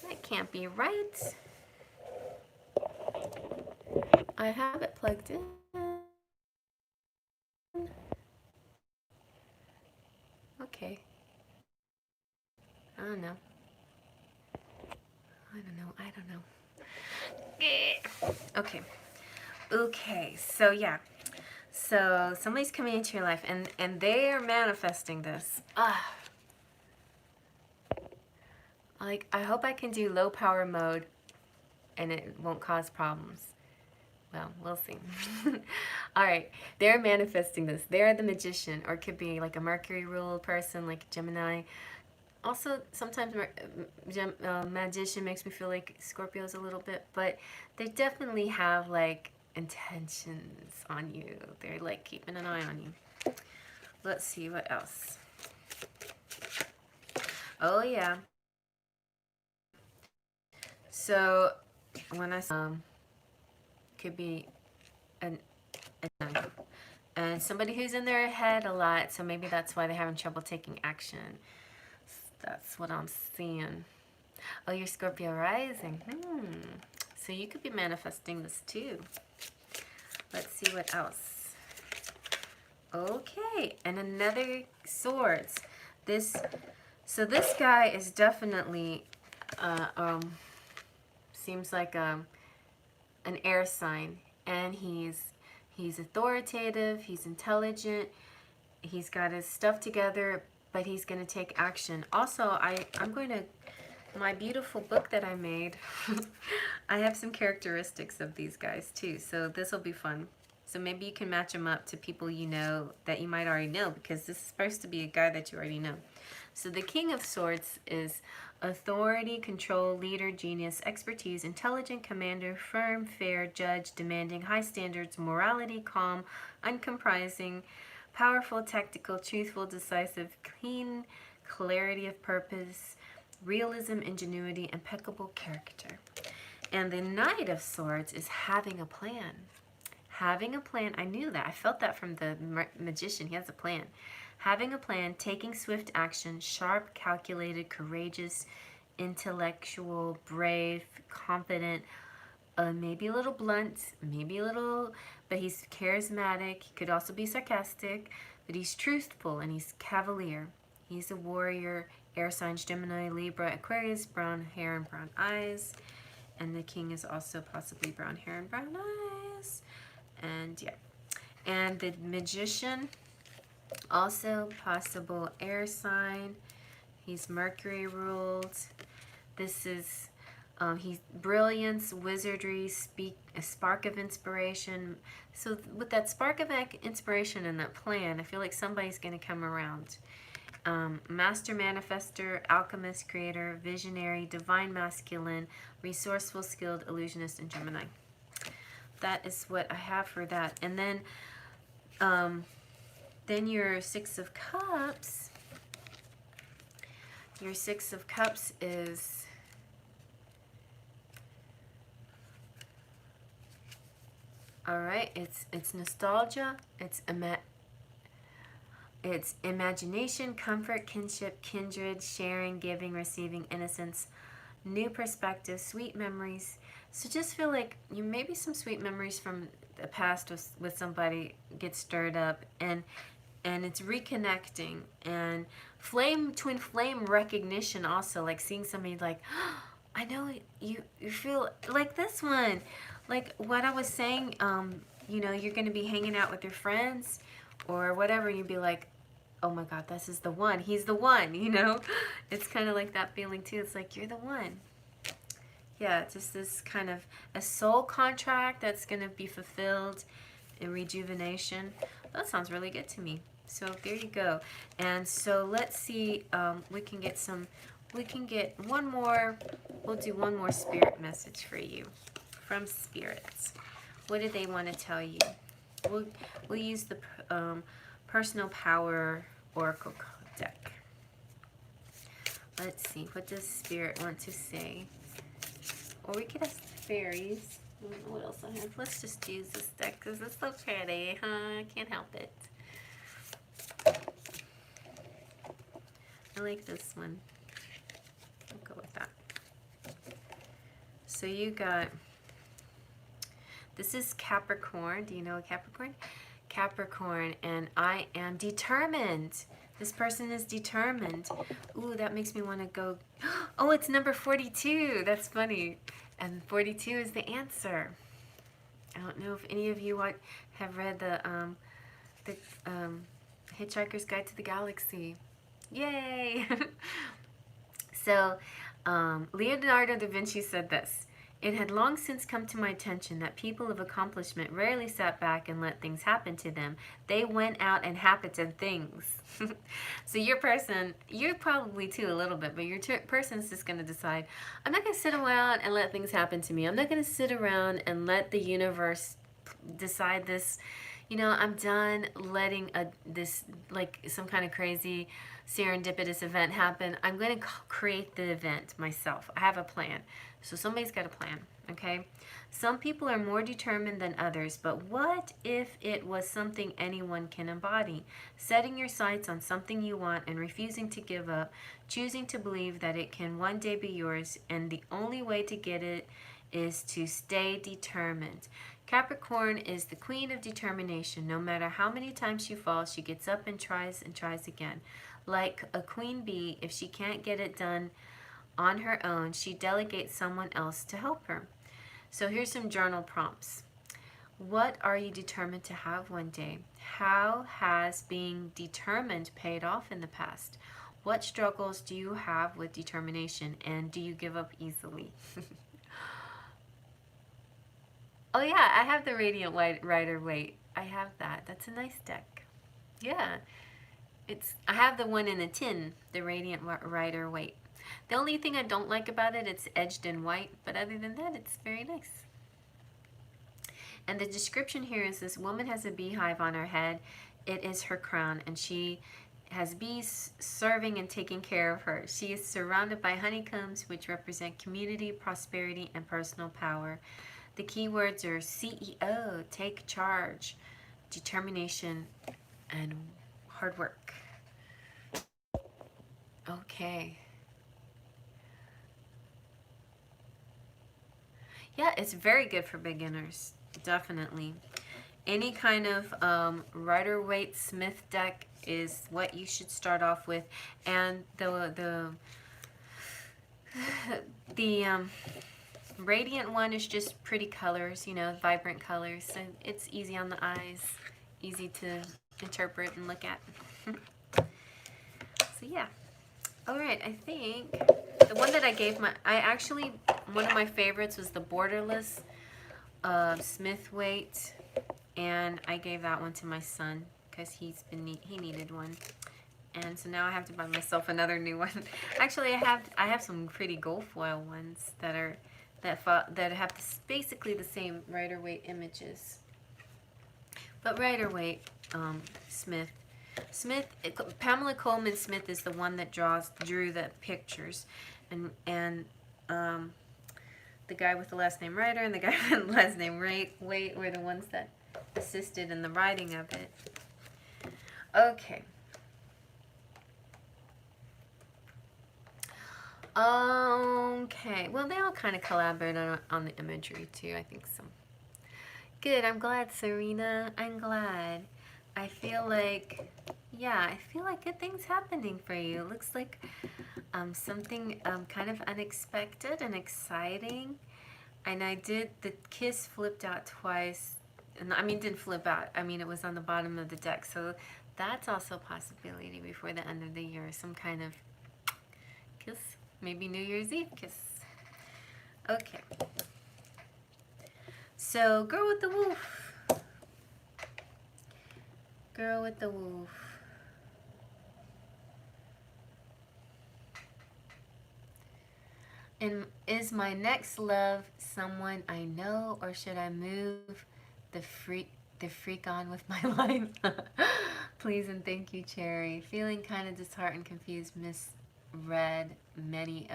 that can't be right. I have it plugged in. Okay. I don't know. Okay, so yeah. So somebody's coming into your life, and they are manifesting this. Like, I hope I can do low power mode and it won't cause problems. Well, we'll see. All right, they're manifesting this. They're the magician, or it could be like a Mercury ruled person, like Gemini. Also, sometimes magician makes me feel like Scorpios a little bit, but they definitely have like intentions on you. They're like keeping an eye on you. Let's see what else. Oh yeah. So when I could be an and somebody who's in their head a lot, so maybe that's why they're having trouble taking action. That's what I'm seeing. Oh, you're Scorpio rising. So you could be manifesting this too. Let's see what else. Okay, and another swords. So this guy is definitely seems like an air sign, and he's authoritative, he's intelligent, he's got his stuff together, but he's going to take action. Also, I'm going to, my beautiful book that I made, I have some characteristics of these guys too, so this will be fun. So maybe you can match them up to people you know that you might already know, because this is supposed to be a guy that you already know. So the King of Swords is authority, control, leader, genius, expertise, intelligent, commander, firm, fair, judge, demanding, high standards, morality, calm, uncompromising, powerful, tactical, truthful, decisive, clean, clarity of purpose, realism, ingenuity, impeccable character. And the Knight of Swords is having a plan. Having a plan, I knew that. I felt that from the magician. He has a plan. Having a plan, taking swift action, sharp, calculated, courageous, intellectual, brave, confident, maybe a little blunt, maybe a little, but he's charismatic. He could also be sarcastic, but he's truthful and he's cavalier. He's a warrior, air signs, Gemini, Libra, Aquarius, brown hair and brown eyes. And the king is also possibly brown hair and brown eyes. And yeah. And the magician, also possible air sign. He's Mercury ruled. This is he's brilliance, wizardry, a spark of inspiration. So with that spark of inspiration and that plan, I feel like somebody's going to come around. Master manifester, alchemist, creator, visionary, divine masculine, resourceful, skilled, illusionist, and Gemini. That is what I have for that. And then your Six of Cups. Your Six of Cups is it's nostalgia, it's imagination, comfort, kinship, kindred, sharing, giving, receiving, innocence, new perspective, sweet memories. So just feel like you maybe some sweet memories from the past with somebody get stirred up, and it's reconnecting, and twin flame recognition also, like seeing somebody like, oh, I know you feel like this one, like what I was saying, you're going to be hanging out with your friends or whatever, and you'd be like, oh my God, this is the one, he's the one, it's kind of like that feeling too. It's like, you're the one. Yeah, just this kind of a soul contract that's going to be fulfilled in rejuvenation. That sounds really good to me. So there you go. And so let's see, we can get one more, we'll do one more spirit message for you from spirits. What do they want to tell you? We'll use the personal power oracle deck. Let's see, what does spirit want to say? Or we could ask the fairies. I don't know what else I have. Let's just use this deck because it's so pretty, huh? I can't help it. I like this one. I'll go with that. So you got, this is Capricorn. Do you know a Capricorn? Capricorn, and I am determined. This person is determined. Ooh, that makes me want to go. Oh, it's number 42. That's funny. And 42 is the answer. I don't know if any of you have read the Hitchhiker's Guide to the Galaxy. Yay! So, Leonardo da Vinci said this. It had long since come to my attention that people of accomplishment rarely sat back and let things happen to them. They went out and happened things. So your person, you're probably too a little bit, but your person's just going to decide, I'm not going to sit around and let things happen to me. I'm not going to sit around and let the universe decide this, you know, I'm done letting this, like, some kind of crazy serendipitous event happen. I'm going to create the event myself. I have a plan. So somebody's got a plan, okay? Some people are more determined than others, but what if it was something anyone can embody? Setting your sights on something you want and refusing to give up, choosing to believe that it can one day be yours, and the only way to get it is to stay determined. Capricorn is the queen of determination. No matter how many times she falls, she gets up and tries again. Like a queen bee, if she can't get it done on her own, she delegates someone else to help her. So here's some journal prompts. What are you determined to have one day? How has being determined paid off in the past? What struggles do you have with determination, and do you give up easily? Oh yeah, I have the Radiant Rider Waite. I have that. That's a nice deck. Yeah. I have the one in a tin, the Radiant Rider Waite. The only thing I don't like about it, it's edged in white, but other than that, it's very nice. And the description here is this woman has a beehive on her head. It is her crown, and she has bees serving and taking care of her. She is surrounded by honeycombs, which represent community, prosperity, and personal power. The keywords are CEO, take charge, determination, and hard work. Okay. Yeah, it's very good for beginners, definitely. Any kind of Rider-Waite Smith deck is what you should start off with, and the Radiant one is just pretty colors, you know, vibrant colors, so it's easy on the eyes, easy to interpret and look at. So yeah. Alright, I think the one that I gave one of my favorites was the Borderless Smith Waite, and I gave that one to my son because he needed one. And so now I have to buy myself another new one. Actually, I have some pretty gold foil ones that have basically the same Rider-Waite images. But Rider-Waite Pamela Coleman Smith is the one that drew the pictures, and the guy with the last name Ryder and the guy with the last name Waite were the ones that assisted in the writing of it. Okay. Okay. Well, they all kind of collaborated on the imagery too. I think so. Good. I'm glad, Serena. I'm glad. I feel like good things happening for you. It looks like something kind of unexpected and exciting. And the kiss flipped out twice. And I mean, didn't flip out. I mean, it was on the bottom of the deck. So that's also a possibility before the end of the year. Some kind of kiss. Maybe New Year's Eve kiss. Okay. So, Girl with the Wolf. Girl with the Wolf. And is my next love someone I know, or should I move the freak on with my life? Please and thank you, Cherry. Feeling kind of disheartened, confused, misread many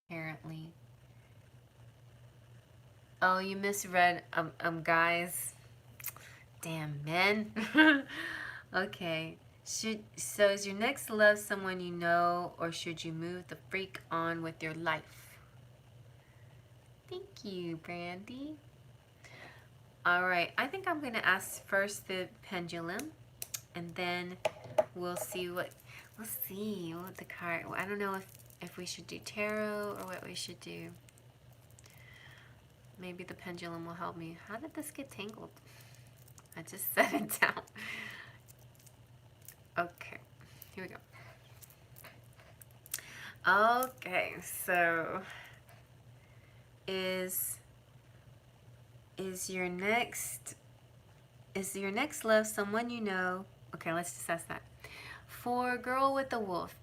apparently. Oh, you misread guys. Damn, men. Okay. So is your next love someone you know, or should you move the freak on with your life? Thank you, Brandy. All right, I think I'm going to ask first the pendulum, and then we'll see what the card. I don't know if we should do tarot or what we should do. Maybe the pendulum will help me. How did this get tangled? I just set it down. Okay, here we go. Okay, so is your next love someone you know? Okay, let's discuss that. For Girl with the Wolf,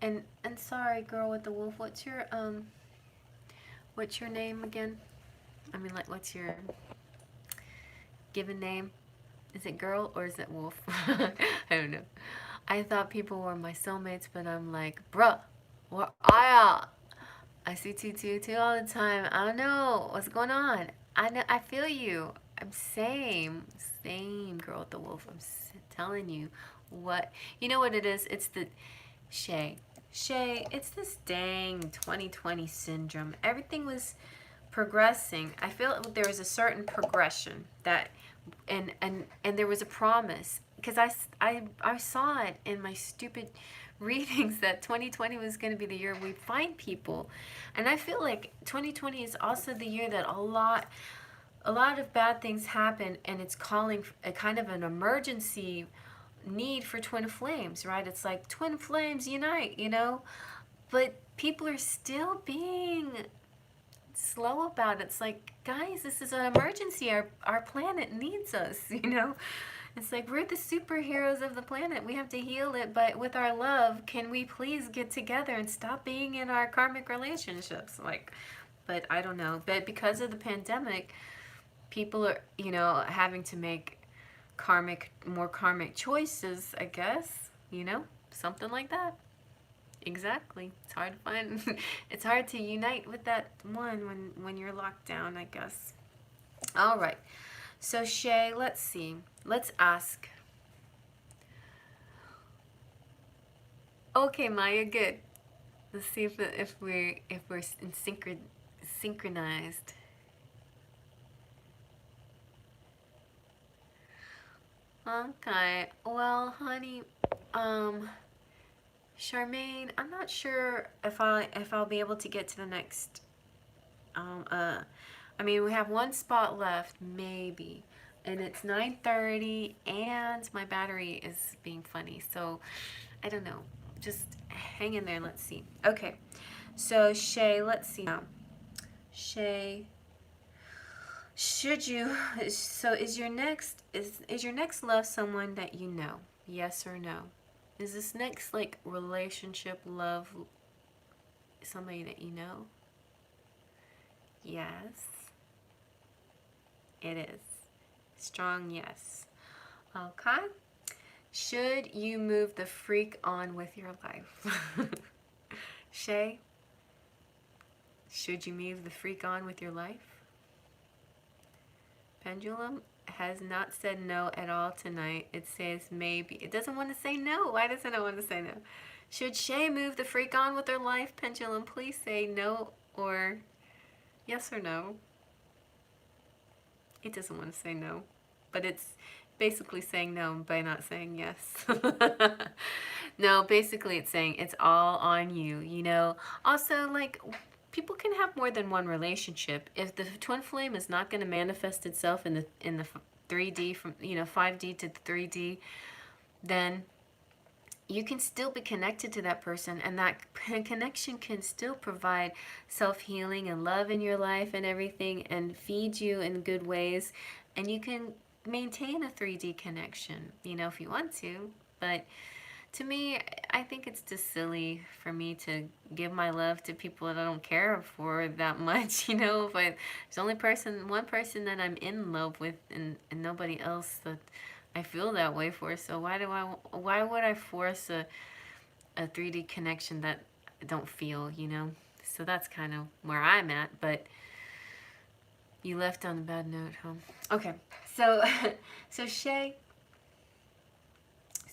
and sorry, Girl with the Wolf, what's your name again? I mean, like, what's your given name. Is it girl or is it wolf? I don't know. I thought people were my soulmates, but I'm like, bruh, where are y'all? I see 222 all the time. I don't know what's going on. I know. I feel you. I'm same girl with the wolf. Telling you what. You know what it is? It's the Shay. It's this dang 2020 syndrome. Everything was progressing. I feel there was a certain progression that, and there was a promise because I saw it in my stupid readings that 2020 was going to be the year we find people, and I feel like 2020 is also the year that a lot of bad things happen, and it's calling a kind of an emergency need for twin flames, right? It's like twin flames unite, you know, but people are still being slow about it. It's like, guys, this is an emergency. Our planet needs us, you know. It's like we're the superheroes of the planet. We have to heal it, but with our love, can we please get together and stop being in our karmic relationships? Like, but I don't know. But because of the pandemic, people are, you know, having to make more karmic choices, I guess, you know, something like that. Exactly. It's hard to find. It's hard to unite with that one when you're locked down, I guess. All right. So Shay, let's see. Let's ask. Okay, Maya, good. Let's see if we're in synchronized. Okay. Well, honey, Charmaine, I'm not sure if I'll be able to get to the next. I mean, we have one spot left, maybe, and it's 9:30, and my battery is being funny. So, I don't know. Just hang in there. Let's see. Okay. So Shay, let's see now. Shay, should you? So is your next love someone that you know? Yes or no? Is this next like relationship, love, somebody that you know? Yes. It is. Strong yes. Okay. Should you move the freak on with your life? Shay, should you move the freak on with your life? Pendulum has not said no at all tonight. It says maybe. It doesn't want to say no. Why doesn't it want to say no? Should Shay move the freak on with her life? Pendulum, please say no or yes or no. It doesn't want to say no, but it's basically saying no by not saying yes. No, basically it's saying it's all on you, you know. Also, like, people can have more than one relationship. If the twin flame is not going to manifest itself in the 3D from, you know, 5D to 3D, then you can still be connected to that person, and that connection can still provide self-healing and love in your life and everything, and feed you in good ways, and you can maintain a 3D connection, you know, if you want to. But to me, I think it's just silly for me to give my love to people that I don't care for that much, you know. If there's only one person that I'm in love with, and nobody else that I feel that way for. So why would I force a 3D connection that I don't feel, you know? So that's kind of where I'm at. But you left on a bad note, huh? Okay. So so Shay,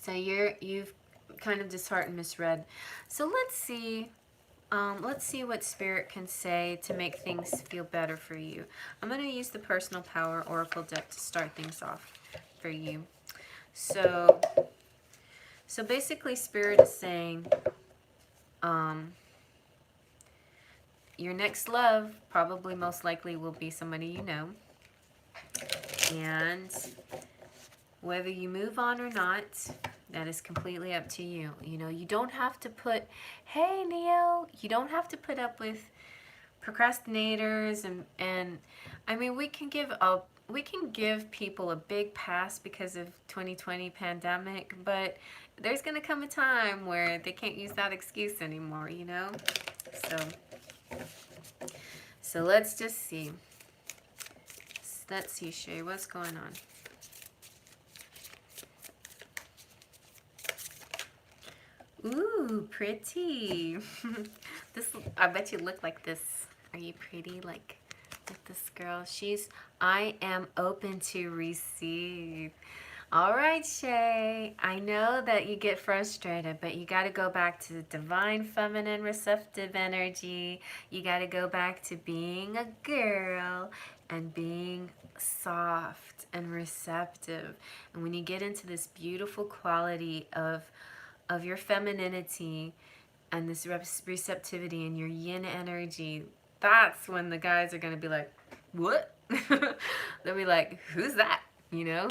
so you've kind of disheartened, misread. So let's see what Spirit can say to make things feel better for you. I'm going to use the Personal Power Oracle deck to start things off for you. So basically Spirit is saying, your next love probably most likely will be somebody you know. And whether you move on or not, that is completely up to you. You know, you don't have to hey Neo, you don't have to put up with procrastinators and I mean, we can give people a big pass because of 2020 pandemic, but there's going to come a time where they can't use that excuse anymore, you know? So let's just see. Let's see, Shay, what's going on? pretty. This, I bet you look like this. Are you pretty like this girl? I am open to receive. All right, Shay. I know that you get frustrated, but you got to go back to divine feminine receptive energy. You got to go back to being a girl and being soft and receptive. And when you get into this beautiful quality of your femininity and this receptivity and your yin energy, that's when the guys are going to be like, what? They'll be like, who's that? You know?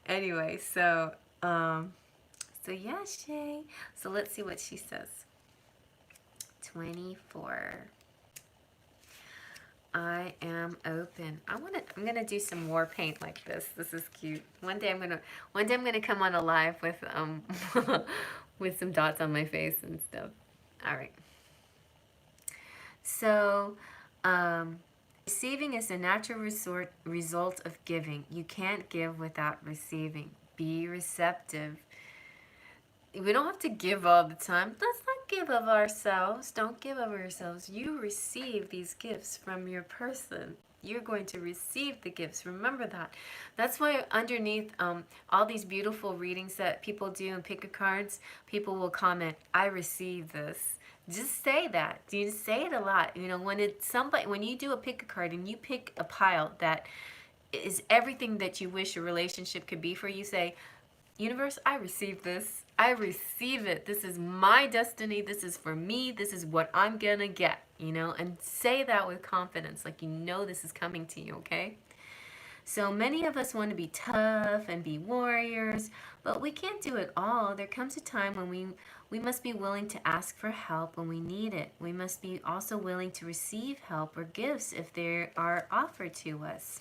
Anyway, so yeah, Shay. So let's see what she says. 24. I am open. I'm gonna do some war paint like this. This is cute. One day I'm gonna come on a live with with some dots on my face and stuff. All right. So, receiving is a natural result of giving. You can't give without receiving. Be receptive. We don't have to give all the time. Let's not give of ourselves. Don't give of yourselves. You receive these gifts from your person. You're going to receive the gifts. Remember that. That's why underneath all these beautiful readings that people do and pick a cards, people will comment, I receive this. Just say that. You just say it a lot. You know, when it's somebody, when you do a pick a card and you pick a pile that is everything that you wish a relationship could be for you, say, universe, I receive this. I receive it. This is my destiny. This is for me. This is what I'm gonna get, you know, and say that with confidence, like you know this is coming to you, okay? So many of us want to be tough and be warriors, but we can't do it all. There comes a time when we must be willing to ask for help when we need it. We must be also willing to receive help or gifts if they are offered to us.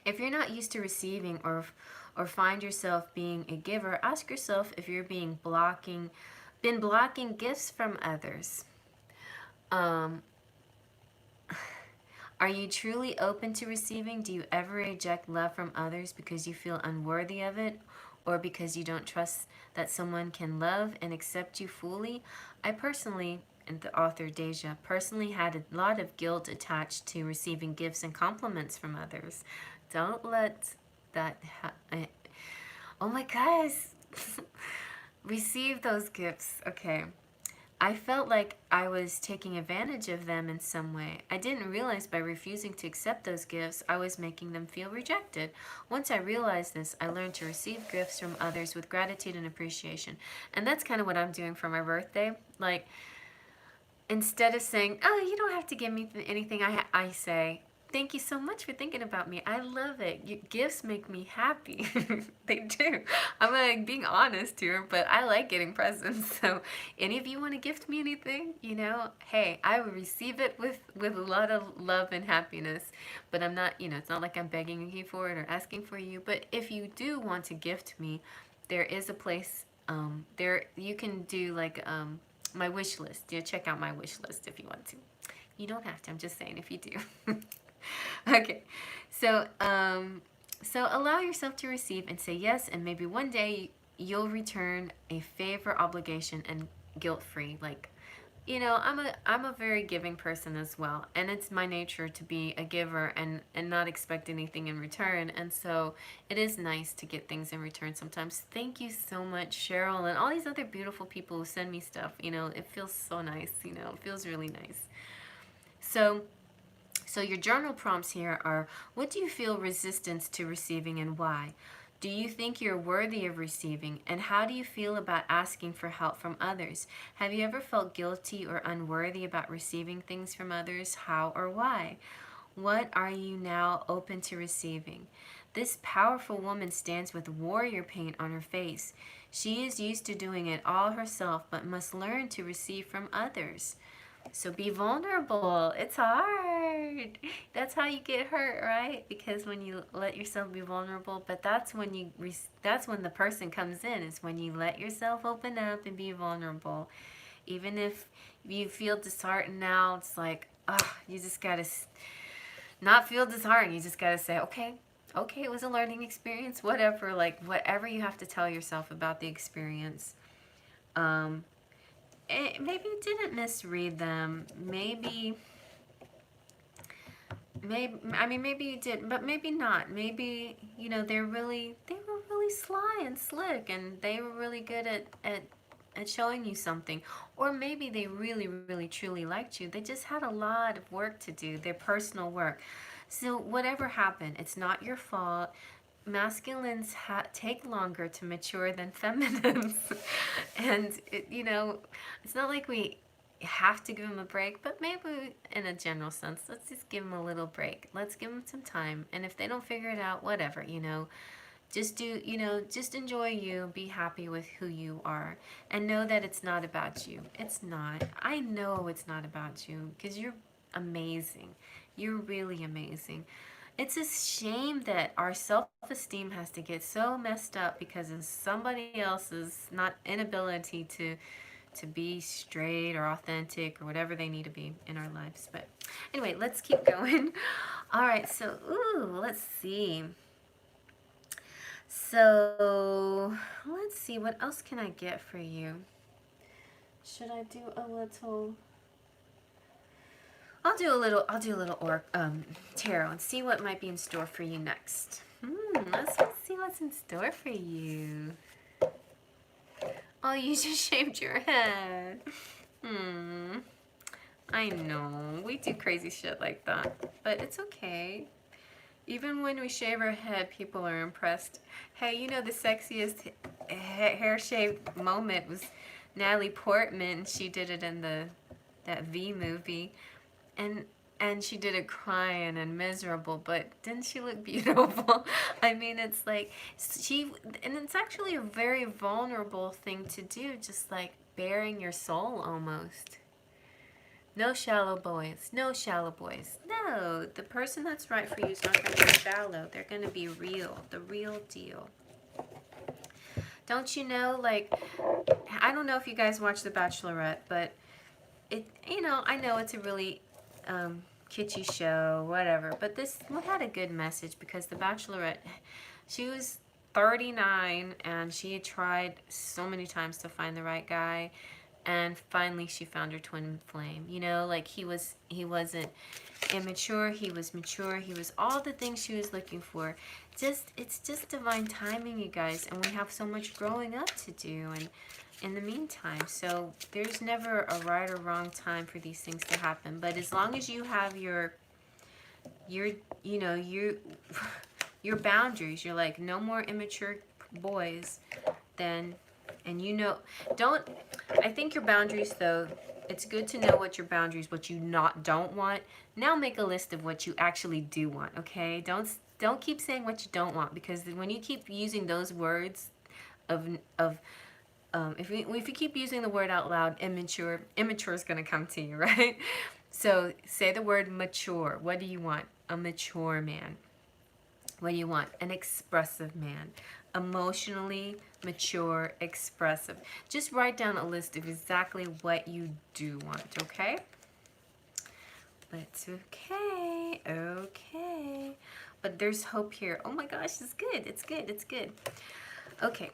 If you're not used to receiving or find yourself being a giver, ask yourself if you're been blocking gifts from others. Are you truly open to receiving? Do you ever reject love from others because you feel unworthy of it, or because you don't trust that someone can love and accept you fully? I personally, and the author Deja, personally had a lot of guilt attached to receiving gifts and compliments from others. Don't let that oh my gosh. Receive those gifts. Okay. I felt like I was taking advantage of them in some way. I didn't realize by refusing to accept those gifts, I was making them feel rejected. Once I realized this, I learned to receive gifts from others with gratitude and appreciation. And that's kind of what I'm doing for my birthday. Like, instead of saying, oh, you don't have to give me anything, I say, thank you so much for thinking about me. I love it. Gifts make me happy. They do. I'm like being honest here, but I like getting presents. So any of you want to gift me anything, you know, hey, I will receive it with a lot of love and happiness. But I'm not, you know, it's not like I'm begging you for it or asking for you. But if you do want to gift me, there is a place there you can do like my wish list. Yeah, check out my wish list if you want to. You don't have to. I'm just saying if you do. Okay, so allow yourself to receive and say yes, and maybe one day you'll return a favor, obligation, and guilt-free. Like, you know, I'm a very giving person as well, and it's my nature to be a giver and not expect anything in return. And so it is nice to get things in return sometimes. Thank you so much, Cheryl, and all these other beautiful people who send me stuff. You know, it feels so nice. You know, it feels really nice. So your journal prompts here are, what do you feel resistance to receiving and why? Do you think you're worthy of receiving? And how do you feel about asking for help from others? Have you ever felt guilty or unworthy about receiving things from others? How or why? What are you now open to receiving? This powerful woman stands with warrior paint on her face. She is used to doing it all herself, but must learn to receive from others. So be vulnerable. It's hard. That's how you get hurt, right? Because when you let yourself be vulnerable, but that's when the person comes in, is when you let yourself open up and be vulnerable. Even if you feel disheartened now, it's like, you just got to not feel disheartened. You just got to say, okay, Okay, it was a learning experience, whatever, like whatever you have to tell yourself about the experience. Um, maybe you didn't misread them. Maybe you did, but maybe not. Maybe, you know, they were really sly and slick, and they were really good at showing you something. Or maybe they really, really, truly liked you. They just had a lot of work to do, their personal work. So whatever happened, it's not your fault. Masculines take longer to mature than feminines. And, you know, it's not like we have to give them a break, but maybe in a general sense, let's just give them a little break. Let's give them some time. And if they don't figure it out, whatever, you know, just enjoy you, be happy with who you are, and know that it's not about you. It's not. I know it's not about you because you're amazing. You're really amazing. It's a shame that our self-esteem has to get so messed up because of somebody else's not inability to be straight or authentic or whatever they need to be in our lives. But anyway, let's keep going. All right, so let's see. So let's see, what else can I get for you? Should I do a little? I'll do a little tarot and see what might be in store for you next. Let's see what's in store for you. Oh, you just shaved your head. I know, we do crazy shit like that, but it's okay. Even when we shave our head, people are impressed. Hey, you know the sexiest hair shave moment was Natalie Portman. She did it in that V movie, and she did it crying and miserable, but didn't she look beautiful? I mean, it's like and it's actually a very vulnerable thing to do, just like bearing your soul almost. No shallow boys. No shallow boys. No, the person that's right for you is not going to be shallow. They're going to be real. The real deal. Don't you know, like, I don't know if you guys watch The Bachelorette, but I know it's a really kitschy show, whatever, but this one had a good message because The Bachelorette, she was 39 and she had tried so many times to find the right guy. And finally she found her twin flame. You know, like he wasn't immature, he was mature, he was all the things she was looking for. It's just divine timing, you guys, and we have so much growing up to do and in the meantime. So there's never a right or wrong time for these things to happen. But as long as you have your boundaries, you're like, no more immature boys, then I think your boundaries, though, it's good to know what your boundaries, what you don't want. Now make a list of what you actually do want, okay? Don't keep saying what you don't want, because when you keep using those words if you keep using the word out loud, immature is going to come to you, right? So say the word mature. What do you want? A mature man. What do you want? An expressive man. Emotionally mature, expressive. Just write down a list of exactly what you do want, okay? That's okay. Okay. But there's hope here. Oh my gosh, it's good. It's good. It's good. Okay.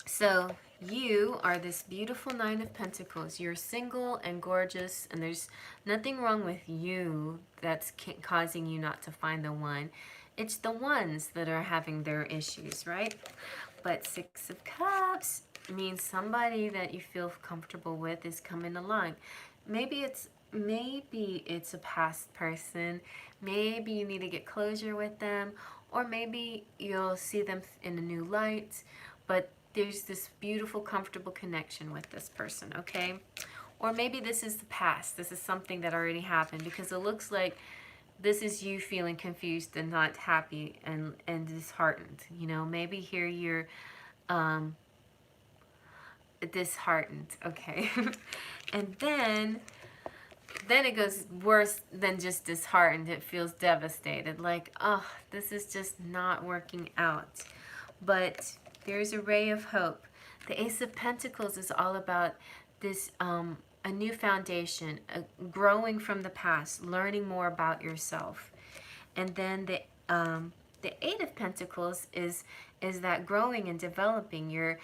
So you are this beautiful Nine of Pentacles. You're single and gorgeous, and there's nothing wrong with you that's causing you not to find the one. It's the ones that are having their issues, right? But Six of Cups means somebody that you feel comfortable with is coming along. Maybe it's a past person. Maybe you need to get closure with them, or maybe you'll see them in a new light. But there's this beautiful, comfortable connection with this person, okay? Or maybe this is the past. This is something that already happened, because it looks like this is you feeling confused and not happy and disheartened. You know, maybe here you're disheartened, okay? And then it goes worse than just disheartened. It feels devastated, like, oh, this is just not working out. But there's a ray of hope. The Ace of Pentacles is all about this, a new foundation, growing from the past, learning more about yourself. And then the Eight of Pentacles is that growing and developing. You're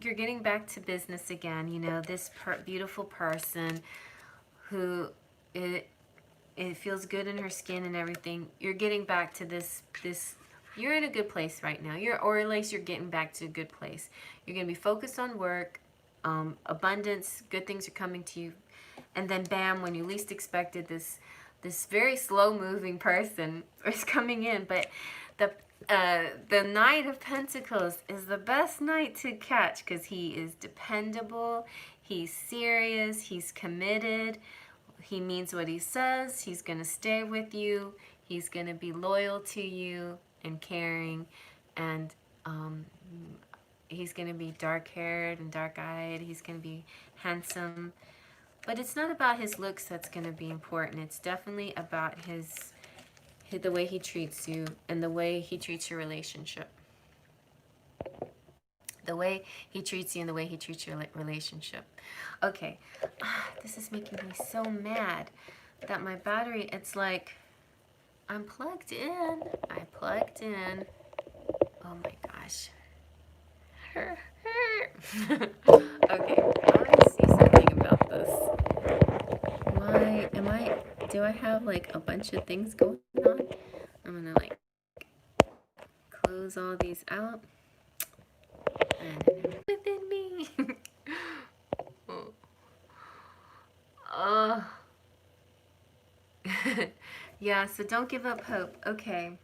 getting back to business again. You know, this beautiful person who it feels good in her skin and everything. You're getting back to this you're in a good place right now. Or at least you're getting back to a good place. You're going to be focused on work, abundance, good things are coming to you. And then bam, when you least expected, this very slow moving person is coming in. But the Knight of Pentacles is the best knight to catch because he is dependable, he's serious, he's committed, he means what he says, he's going to stay with you, he's going to be loyal to you and caring, and he's going to be dark-haired and dark-eyed, he's going to be handsome. But it's not about his looks that's going to be important. It's definitely about the way he treats you and the way he treats your relationship. The way he treats you and the way he treats your relationship. Okay. This is making me so mad that my battery, it's like, I'm plugged in. I plugged in. Oh my gosh. Okay. I want to see something about this. Do I have like a bunch of things going on? I'm gonna like close all these out. And within me. Oh. Yeah, so don't give up hope. Okay.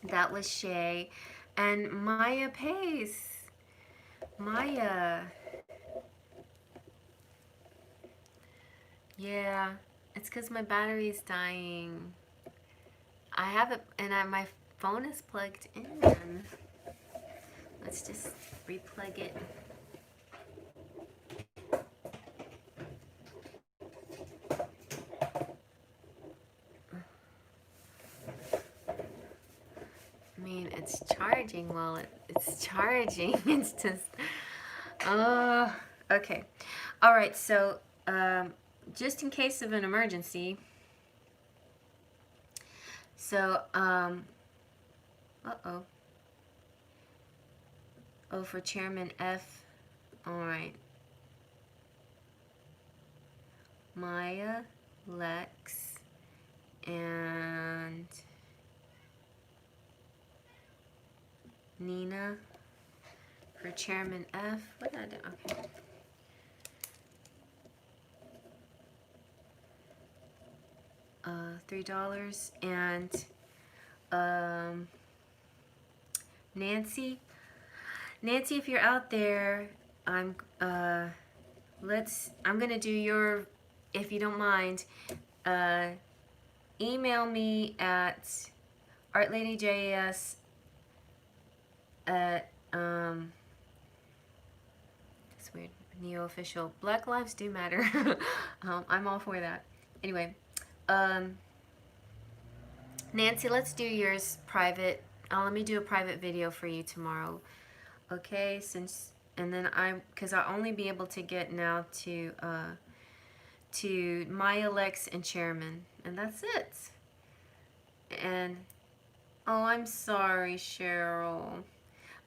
That was Shay. And Maya Pace. Maya. Yeah. It's because my battery is dying. I have it, and my phone is plugged in. Let's just replug it. I mean, it's charging while it's charging. It's just, oh, okay. All right, so just in case of an emergency. So, uh-oh. Oh, for Chairman F. All right. Maya, Lex, and Nina for Chairman F. What did I do? Okay. $3 and Nancy, if you're out there, I'm gonna do your, if you don't mind, email me at artladyjas at it's weird, Neo Official. Black lives do matter. I'm all for that. Anyway, Nancy, let's do yours private. Let me do a private video for you tomorrow. Okay, and then because I'll only be able to get now to Maya, Lex, and Chairman, and that's it. And oh, I'm sorry, Cheryl,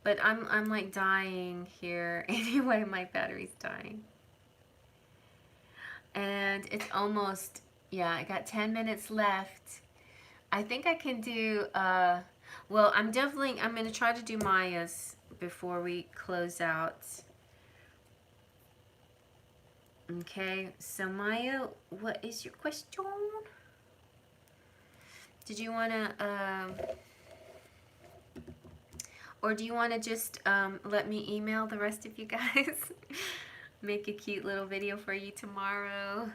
but I'm like dying here. Anyway, my battery's dying, and it's almost, yeah, I got 10 minutes left. I think I can do, well, I'm going to try to do Maya's before we close out. Okay, so Maya, what is your question? Did you want to, or do you want to just let me email the rest of you guys? Make a cute little video for you tomorrow.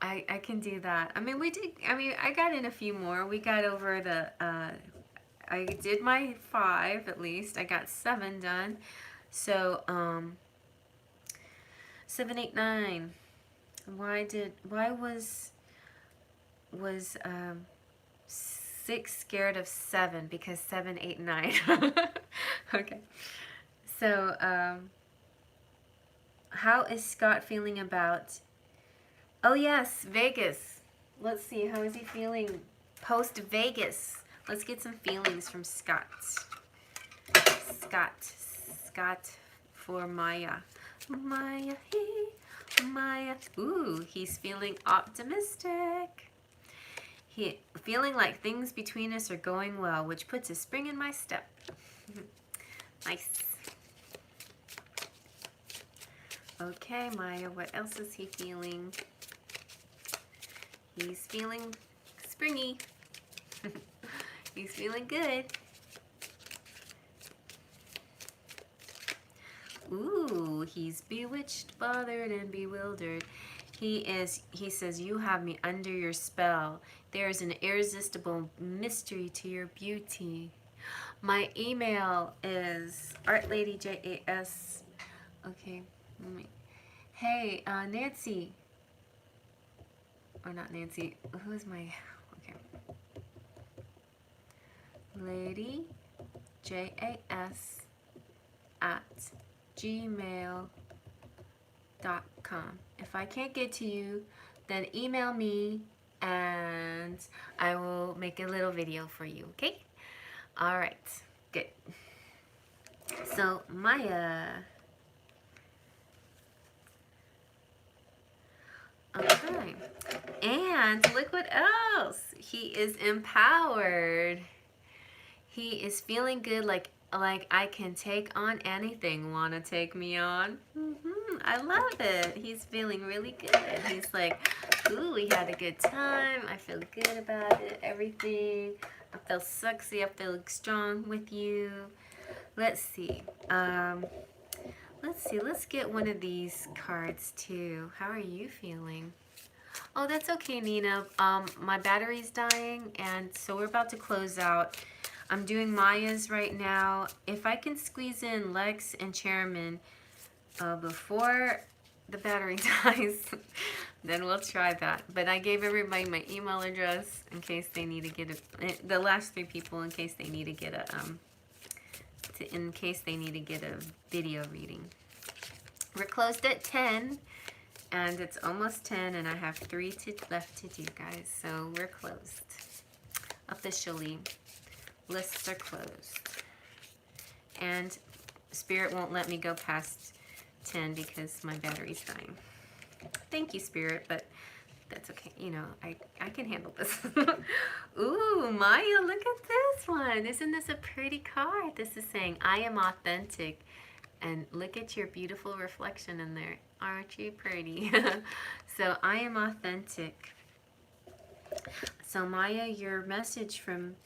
I can do that. I mean, I got in a few more. We got over the, I did my 5 at least. I got 7 done. So, 7, 8, 9. Why was 6 scared of 7? Because 7, 8, 9. Okay. So, how is Scott feeling about, oh yes, Vegas. let's see, how is he feeling post Vegas? Let's get some feelings from Scott. Scott for Maya. Maya, Maya. Ooh, he's feeling optimistic. He feeling like things between us are going well, which puts a spring in my step. Nice. Okay, Maya, what else is he feeling? He's feeling springy. He's feeling good. Ooh, he's bewitched, bothered, and bewildered. He says, you have me under your spell. There is an irresistible mystery to your beauty. My email is artladyjas. Okay, hey, Nancy. Or not Nancy. Who's my... Okay. Lady JAS at gmail.com. If I can't get to you, then email me and I will make a little video for you, okay? All right, good. So, Maya. Okay. And look what else. He is empowered. He is feeling good, like I can take on anything. Wanna take me on? I love it. He's feeling really good. He's like, ooh, we had a good time. I feel good about it. Everything. I feel sexy. I feel strong with you. Let's see. Let's get one of these cards too. How are you feeling? Oh, that's okay, Nina. My battery's dying, and so we're about to close out. I'm doing Maya's right now. If I can squeeze in Lex and Chairman before the battery dies, then we'll try that. But I gave everybody my email address in case they need to get the last 3 people in case they need to get a video reading. We're closed at 10, and it's almost 10, and I have 3 left to do, guys. So we're closed officially. Lists are closed, and Spirit won't let me go past 10 because my battery's dying. Thank you, Spirit, but that's okay. You know, I can handle this. Ooh, Maya, look at this one. Isn't this a pretty card? This is saying, I am authentic. And look at your beautiful reflection in there. Aren't you pretty? So, I am authentic. So, Maya, your message from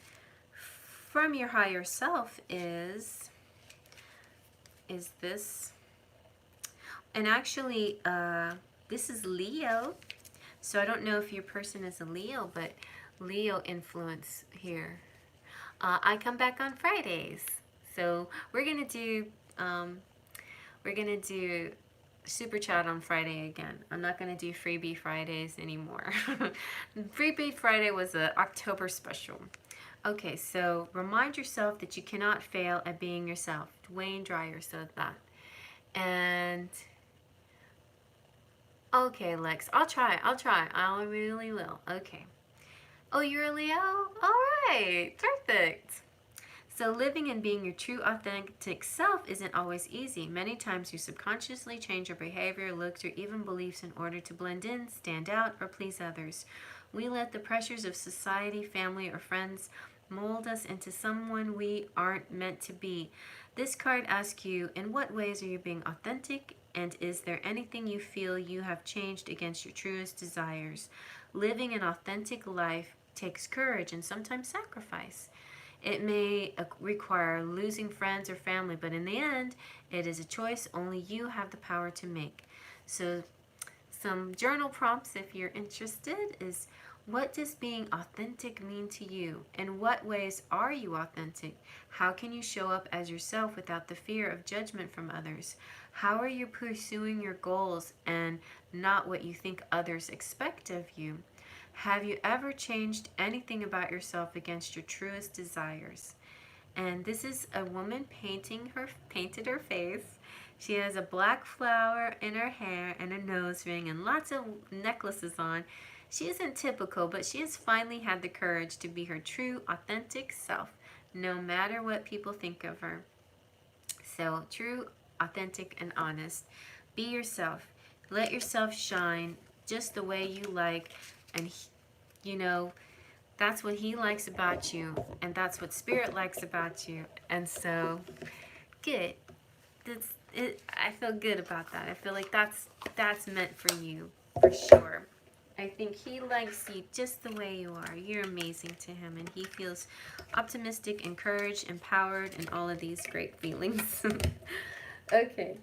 your higher self is this. And actually, this is Leo. So I don't know if your person is a Leo, but Leo influence here. I come back on Fridays. So we're gonna do Super Chat on Friday again. I'm not gonna do Freebie Fridays anymore. Freebie Friday was an October special. Okay, so remind yourself that you cannot fail at being yourself. Wayne Dyer said that. And okay, Lex, I'll try. I really will. Okay. Oh, you're a Leo? All right, perfect. So living and being your true authentic self isn't always easy. Many times you subconsciously change your behavior, looks, or even beliefs in order to blend in, stand out, or please others. We let the pressures of society, family, or friends mold us into someone we aren't meant to be. This card asks you, in what ways are you being authentic, and is there anything you feel you have changed against your truest desires? Living an authentic life takes courage and sometimes sacrifice. It may require losing friends or family, but in the end, it is a choice only you have the power to make. So some journal prompts, if you're interested, is what does being authentic mean to you? In what ways are you authentic? How can you show up as yourself without the fear of judgment from others? How are you pursuing your goals and not what you think others expect of you? Have you ever changed anything about yourself against your truest desires? And this is a woman painted her face. She has a black flower in her hair and a nose ring and lots of necklaces on. She isn't typical, but she has finally had the courage to be her true, authentic self, no matter what people think of her. So, true, authentic, and honest. Be yourself. Let yourself shine just the way you like. And, you know, that's what he likes about you. And that's what Spirit likes about you. And so, good. That's it. I feel good about that. I feel like that's meant for you, for sure. I think he likes you just the way you are. You're amazing to him, and he feels optimistic, encouraged, empowered, and all of these great feelings. Okay.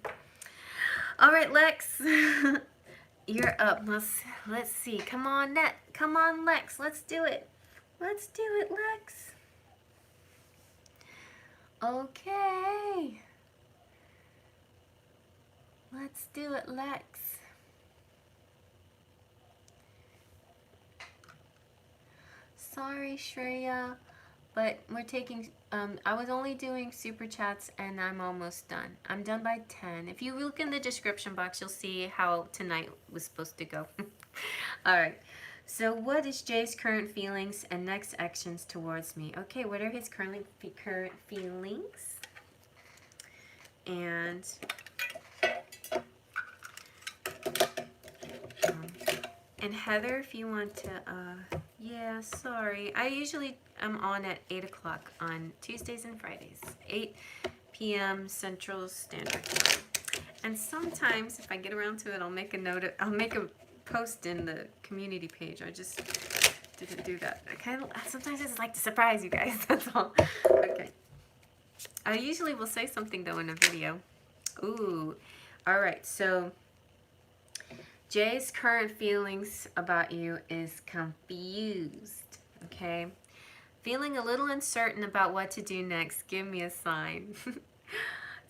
All right, Lex. You're up. Let's see. Come on, Net. Come on, Lex. Let's do it. Let's do it, Lex. Okay. Let's do it, Lex. Sorry, Shreya, but we're taking, I was only doing super chats and I'm almost done. I'm done by 10. If you look in the description box, you'll see how tonight was supposed to go. All right. So what is Jay's current feelings and next actions towards me? Okay, what are his current feelings? And Heather, if you want to, yeah, sorry. I usually am on at 8 o'clock on Tuesdays and Fridays, 8 p.m. Central Standard Time. And sometimes, if I get around to it, I'll make a post in the community page. I just didn't do that. Sometimes I just like to surprise you guys, that's all. Okay. I usually will say something, though, in a video. Ooh. All right, so Jay's current feelings about you is confused, okay? Feeling a little uncertain about what to do next. Give me a sign.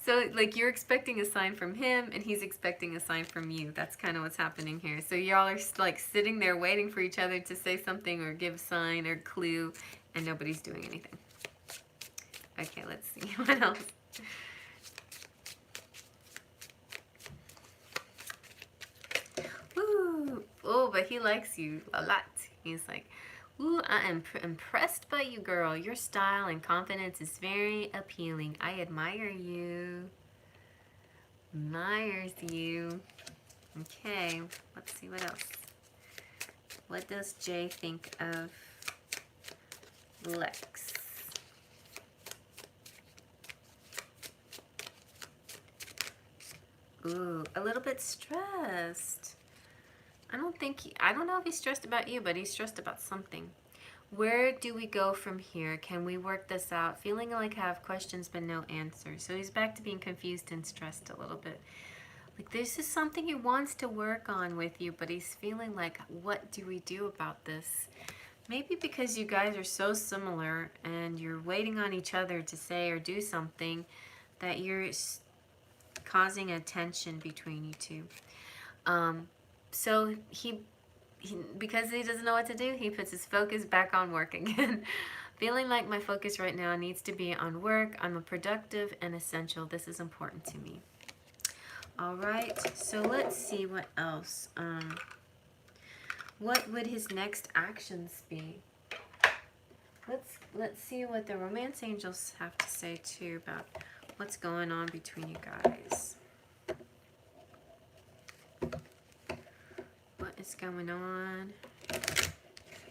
So, like, you're expecting a sign from him, and he's expecting a sign from you. That's kind of what's happening here. So y'all are, like, sitting there waiting for each other to say something or give a sign or clue, and nobody's doing anything. Okay, let's see. What else? Ooh. Oh, but he likes you a lot. He's like, ooh, I am impressed by you, girl. Your style and confidence is very appealing. I admire you. Admires you. Okay, let's see what else. What does Jay think of Lex? Ooh, a little bit stressed. I don't know if he's stressed about you, but he's stressed about something. Where do we go from here? Can we work this out? Feeling like I have questions but no answers. So he's back to being confused and stressed a little bit. Like, this is something he wants to work on with you, but he's feeling like, what do we do about this? Maybe because you guys are so similar and you're waiting on each other to say or do something that you're causing a tension between you two. So he, because he doesn't know what to do, he puts his focus back on work again. Feeling like my focus right now needs to be on work. I'm a productive and essential. This is important to me. All right, so let's see what else. What would his next actions be? Let's see what the romance angels have to say too about what's going on between you guys. What is going on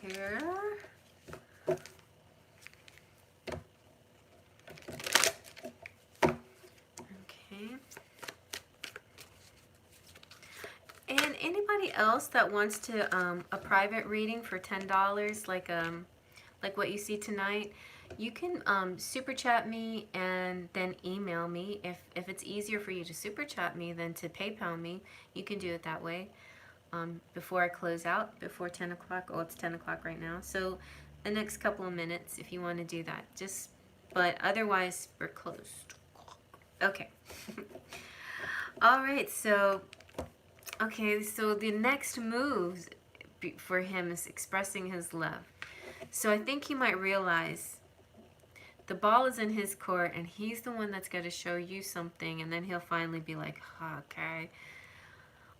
here? Okay. And anybody else that wants to a private reading for $10, like what you see tonight, you can super chat me and then email me. If it's easier for you to super chat me than to PayPal me, you can do it that way. Before I close out, before 10 o'clock. Oh, it's 10 o'clock right now. So the next couple of minutes, if you want to do that. But otherwise, we're closed. Okay. All right, so, okay, so the next move for him is expressing his love. So I think he might realize the ball is in his court, and he's the one that's going to show you something, and then he'll finally be like, okay.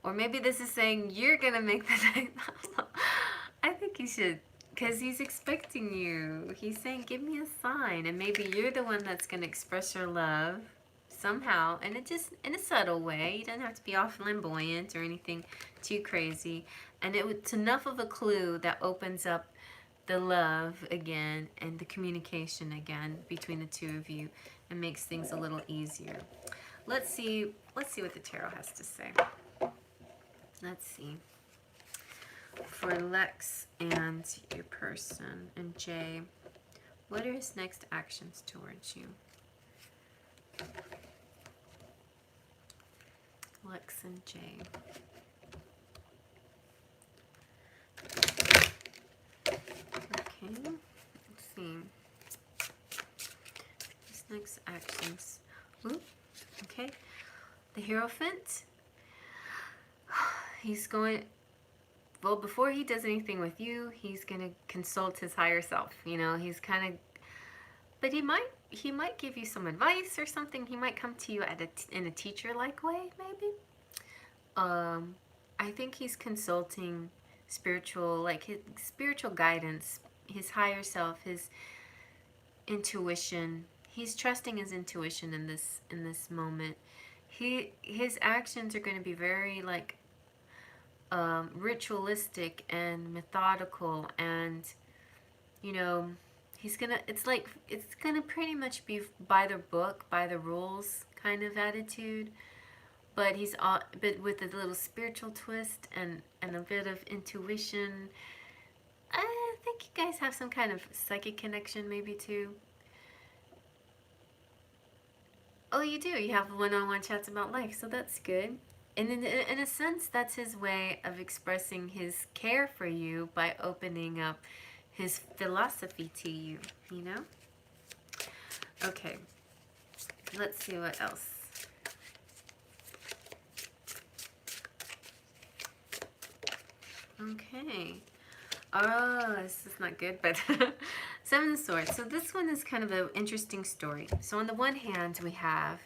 Or maybe this is saying you're going to make the next... you should, because he's expecting you. He's saying, give me a sign. And maybe you're the one that's going to express your love somehow. And it just, in a subtle way. You don't have to be all flamboyant or anything too crazy. And it's enough of a clue that opens up the love again and the communication again between the two of you and makes things a little easier. Let's see what the tarot has to say. Let's see. For Lex and your person and Jay, what are his next actions towards you? Lex and Jay. Okay, let's see. His next actions. Ooh, okay. The Hierophant. He's going, well, before he does anything with you, he's going to consult his higher self. You know, he's kind of, but he might give you some advice or something. He might come to you in a teacher-like way, maybe. I think he's consulting spiritual, like his spiritual guidance, his higher self, his intuition. He's trusting his intuition in this moment. His actions are going to be very like ritualistic and methodical, and you know, it's gonna pretty much be by the book, by the rules kind of attitude, but but with a little spiritual twist and a bit of intuition. I think you guys have some kind of psychic connection maybe too. Oh, you do. You have one-on-one chats about life, so that's good. And in a sense, that's his way of expressing his care for you by opening up his philosophy to you, you know? Okay, let's see what else. Okay. Oh, this is not good, but Seven of Swords. So this one is kind of an interesting story. So on the one hand, we have,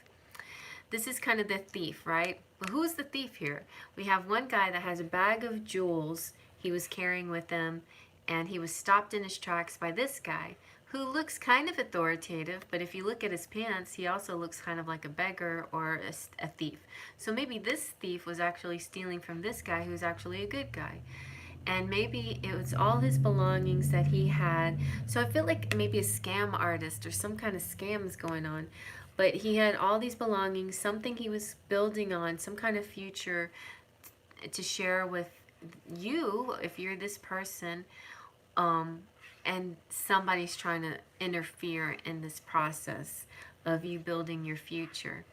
this is kind of the thief, right? But who's the thief here? We have one guy that has a bag of jewels he was carrying with him, and he was stopped in his tracks by this guy who looks kind of authoritative, but if you look at his pants, he also looks kind of like a beggar or a thief. So maybe this thief was actually stealing from this guy who's actually a good guy. And maybe it was all his belongings that he had. So I feel like maybe a scam artist or some kind of scam is going on. But he had all these belongings, something he was building on, some kind of future to share with you if you're this person. And somebody's trying to interfere in this process of you building your future.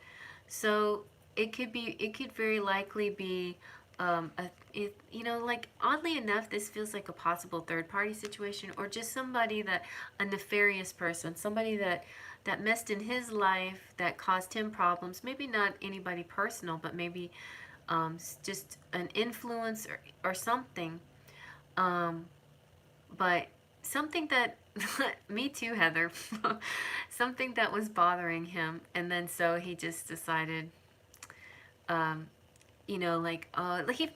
So it could very likely be, you know, like oddly enough, this feels like a possible third-party situation, or just somebody a nefarious person, somebody that messed in his life, that caused him problems. Maybe not anybody personal, but maybe just an influence or something. But something that, me too, Heather, something that was bothering him. And then so he just decided, you know, like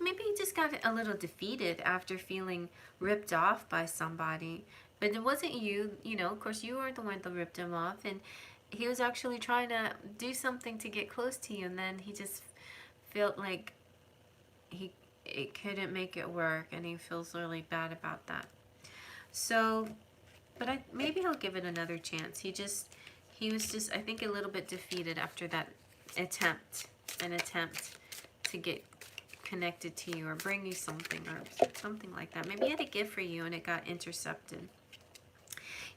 maybe he just got a little defeated after feeling ripped off by somebody. But it wasn't you, you know, of course you weren't the one that ripped him off. And he was actually trying to do something to get close to you. And then he just felt like it couldn't make it work. And he feels really bad about that. So, but maybe he'll give it another chance. He was just, I think, a little bit defeated after that attempt to get connected to you or bring you something or something like that. Maybe he had a gift for you and it got intercepted.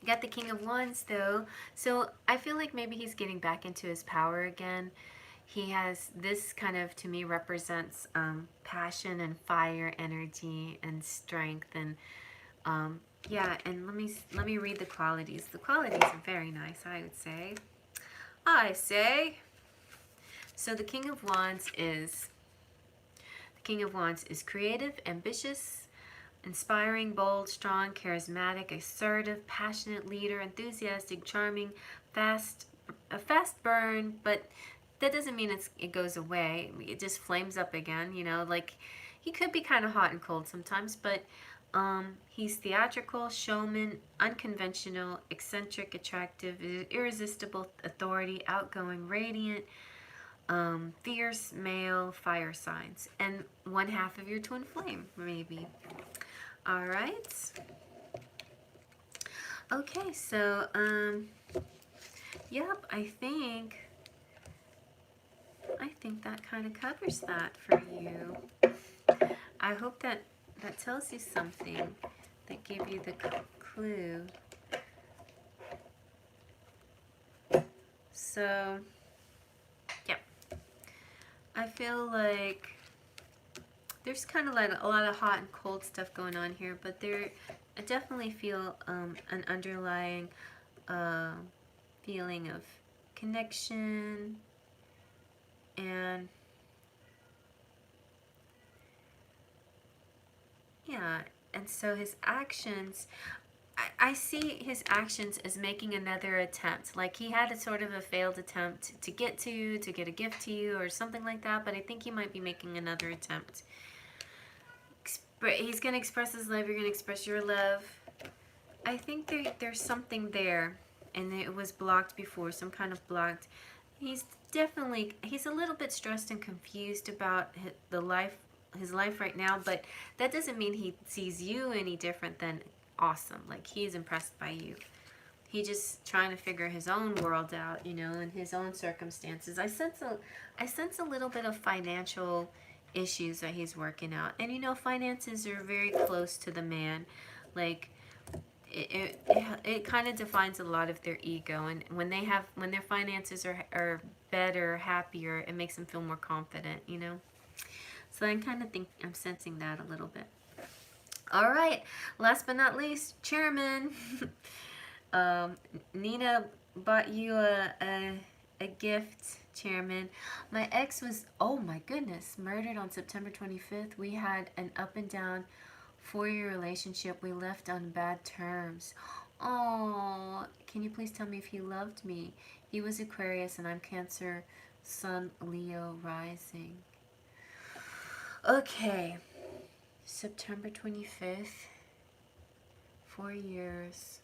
You got the King of Wands though. So I feel like maybe he's getting back into his power again. He has, this kind of, to me, represents passion and fire energy and strength and yeah, and let me read the qualities. The qualities are very nice, I would say. So the King of Wands is creative, ambitious, inspiring, bold, strong, charismatic, assertive, passionate leader, enthusiastic, charming, a fast burn, but that doesn't mean it goes away. It just flames up again, you know, like he could be kind of hot and cold sometimes, but He's theatrical, showman, unconventional, eccentric, attractive, irresistible authority, outgoing, radiant, fierce, male, fire signs, and one half of your twin flame, maybe. All right. Okay, so, yep, I think that kind of covers that for you. I hope that tells you something, that gave you the clue. So, yep. I feel like there's kind of like a lot of hot and cold stuff going on here, but I definitely feel an underlying feeling of connection, and yeah, and so his actions, I see his actions as making another attempt. Like he had a sort of a failed attempt to get to you, to get a gift to you, or something like that, but I think he might be making another attempt. He's going to express his love, you're going to express your love. I think there's something there, and it was blocked before, some kind of blocked. He's a little bit stressed and confused about his life right now, but that doesn't mean he sees you any different than awesome. Like, he's impressed by you. He's just trying to figure his own world out, and his own circumstances. I sense a little bit of financial issues that he's working out. And finances are very close to the man. Like, it kind of defines a lot of their ego, and when their finances are better, happier, it makes them feel more confident, So I kind of think I'm sensing that a little bit. All right, last but not least, Chairman. Nina bought you a gift, Chairman. My ex was, oh my goodness, murdered on September 25th. We had an up and down 4-year relationship. We left on bad terms. Oh, can you please tell me if he loved me? He was Aquarius and I'm Cancer, Sun, Leo, rising. Okay, September 25th, 4 years.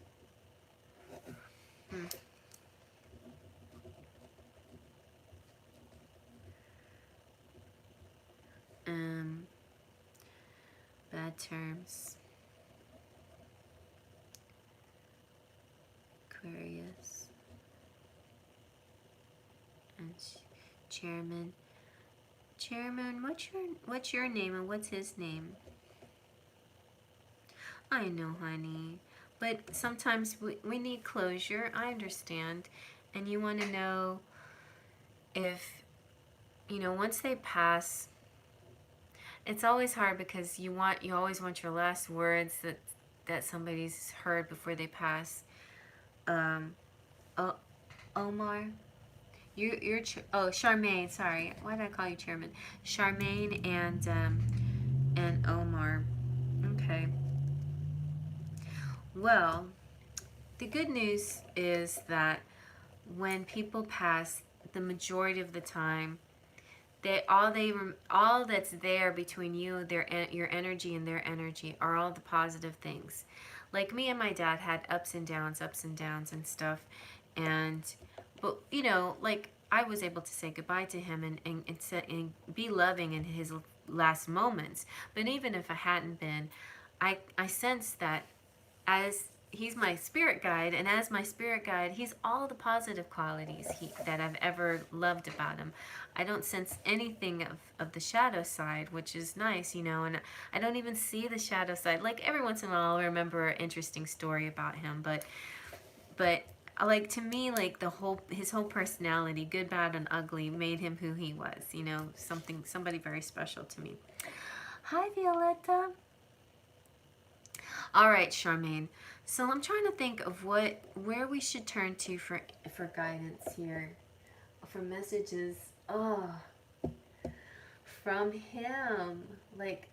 Bad terms. Aquarius. And Chairman. Chairman, what's your name and what's his name? I know, honey. But sometimes we need closure. I understand. And you want to know if, once they pass, it's always hard because you always want your last words that somebody's heard before they pass. Omar, Charmaine. Sorry, why did I call you Chairman? Charmaine and Omar. Okay. Well, the good news is that when people pass, the majority of the time, all that's there between you, your energy and their energy, are all the positive things. Like me and my dad had ups and downs and stuff, but like I was able to say goodbye to him and be loving in his last moments. But even if I hadn't been, I sense that as he's my spirit guide, and as my spirit guide, he's all the positive qualities that I've ever loved about him. I don't sense anything of the shadow side, which is nice, and I don't even see the shadow side. Like, every once in a while I'll remember an interesting story about him, but like, to me, like, his whole personality, good, bad, and ugly, made him who he was, somebody very special to me. Hi, Violetta. All right, Charmaine. So I'm trying to think of where we should turn to for guidance here, for messages. From him. Like,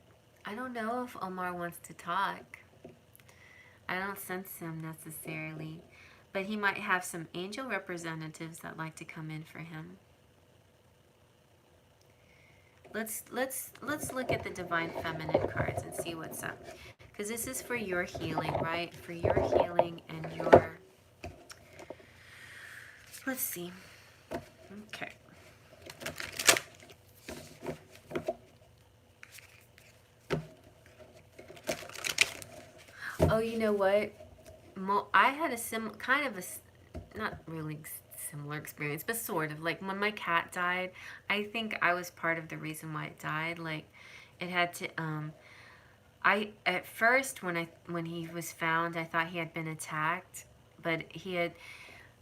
I don't know if Omar wants to talk. I don't sense him necessarily, but he might have some angel representatives that like to come in for him. Let's look at the Divine Feminine cards and see what's up. because this is for your healing, right? For your healing and your... Let's see. Okay. Oh, you know what? I had a kind of a, not really similar experience, but sort of. Like when my cat died, I think I was part of the reason why it died. Like it had to, I, at first when he was found, I thought he had been attacked, but he had,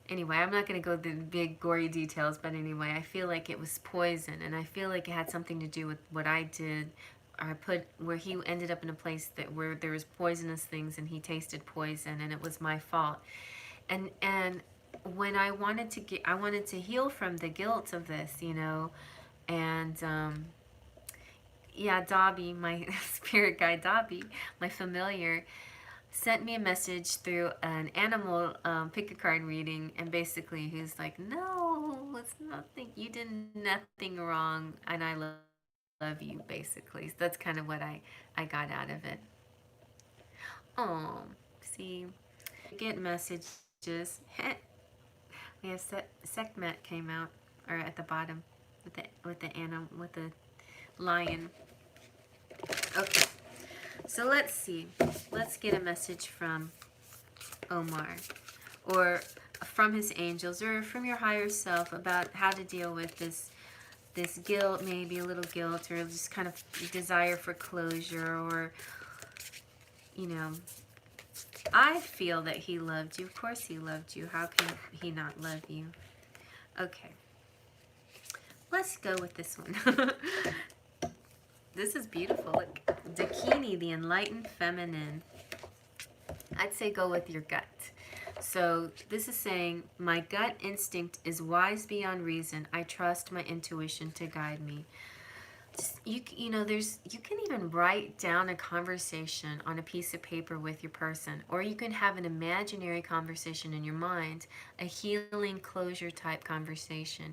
anyway, I'm not going to go the big gory details, but anyway, I feel like it was poison, and I feel like it had something to do with what I did. I put where he ended up in a place that where there was poisonous things, and he tasted poison, and it was my fault. And when I wanted to get, I wanted to heal from the guilt of this, you know, and yeah, Dobby, my spirit guide Dobby, my familiar, sent me a message through an animal pick a card reading, and basically he's like, no, it's nothing, you did nothing wrong, and I love you, basically. So that's kind of what I got out of it. Oh, see, get messages. We have Sekhmet came out, or at the bottom, with the animal, with the lion. Okay, so let's see. Let's get a message from Omar, or from his angels, or from your higher self about how to deal with this guilt, maybe a little guilt, or just kind of desire for closure, or, you know, I feel that he loved you. Of course he loved you. How can he not love you? Okay. Let's go with this one. This is beautiful. Look. Dakini, the enlightened feminine. I'd say go with your gut. So this is saying, my gut instinct is wise beyond reason. I trust my intuition to guide me. You know, you can even write down a conversation on a piece of paper with your person, or you can have an imaginary conversation in your mind, a healing closure type conversation.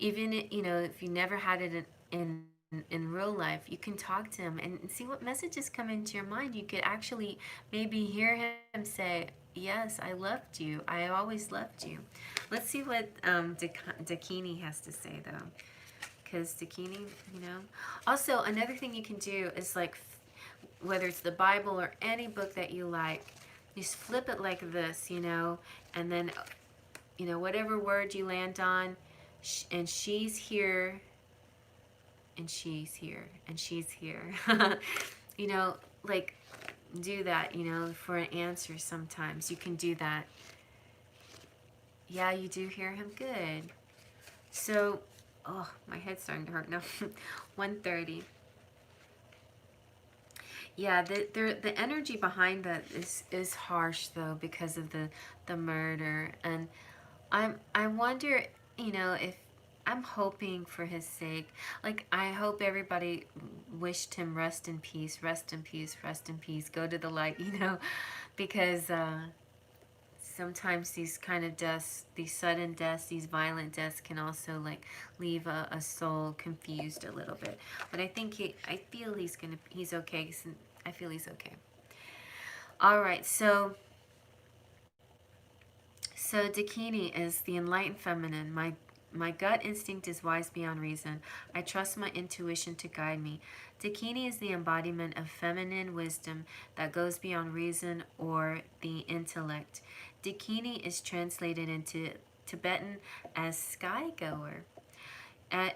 Even, you know, if you never had it in real life, you can talk to him and see what messages come into your mind. You could actually maybe hear him say, yes, I loved you. I always loved you. Let's see what Dakini has to say, though. Because Dakini, you know. Also, another thing you can do is, like, whether it's the Bible or any book that you like, just flip it like this, you know, and then, you know, whatever word you land on, and she's here, and she's here, and she's here. You know, like, do that, you know, for an answer sometimes. You can do that. Yeah, you do hear him. Good. So, oh, my head's starting to hurt now. 1:30. Yeah, the energy behind that is harsh, though, because of the murder. And I wonder, you know, if I'm hoping for his sake, like, I hope everybody wished him rest in peace, rest in peace, rest in peace, go to the light, you know, because sometimes these kind of deaths, these sudden deaths, these violent deaths can also, like, leave a soul confused a little bit. But I feel he's okay. I feel he's okay. All right, so Dakini is the enlightened feminine. My gut instinct is wise beyond reason. I trust my intuition to guide me. Dakini is the embodiment of feminine wisdom that goes beyond reason or the intellect. Dakini is translated into Tibetan as sky goer.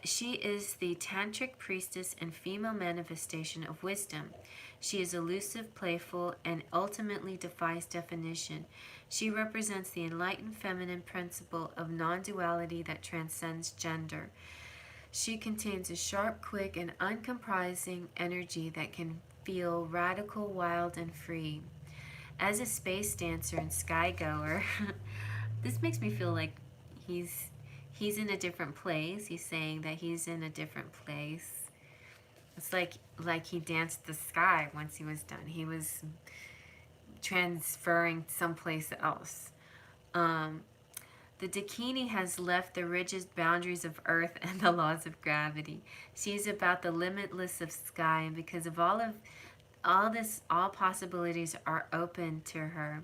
She is the tantric priestess and female manifestation of wisdom. She is elusive, playful, and ultimately defies definition. She represents the enlightened feminine principle of non-duality that transcends gender. She contains a sharp, quick, and uncompromising energy that can feel radical, wild, and free. As a space dancer and skygoer, this makes me feel like he's in a different place. He's saying that he's in a different place. It's like he danced the sky once he was done. He was transferring someplace else. The Dakini has left the rigid boundaries of Earth and the laws of gravity. She is about the limitless of sky, and because of all of all possibilities are open to her.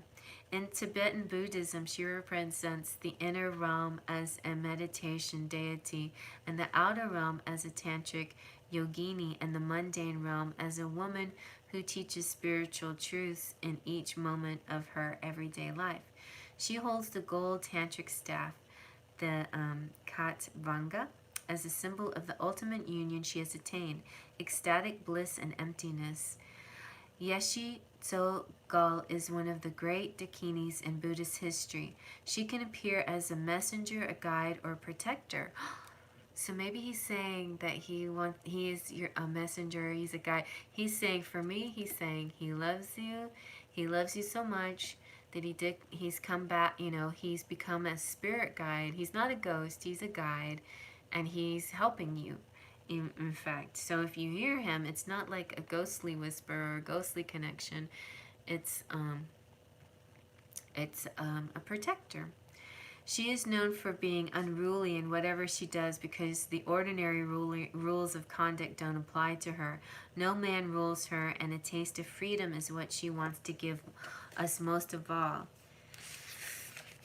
In Tibetan Buddhism, she represents the inner realm as a meditation deity, and the outer realm as a tantric yogini, and the mundane realm as a woman who teaches spiritual truths in each moment of her everyday life. She holds the gold tantric staff, the Katvanga, as a symbol of the ultimate union she has attained, ecstatic bliss and emptiness. Yeshi Tsogal is one of the great dakinis in Buddhist history. She can appear as a messenger, a guide, or a protector. So maybe he's saying that he is a messenger, he's a guide. He's saying, for me, he's saying he loves you. He loves you so much that he's come back, he's become a spirit guide. He's not a ghost, he's a guide, and he's helping you. In fact, so if you hear him, it's not like a ghostly whisper or a ghostly connection. It's a protector. She is known for being unruly in whatever she does because the ordinary rules of conduct don't apply to her. No man rules her, and a taste of freedom is what she wants to give us most of all.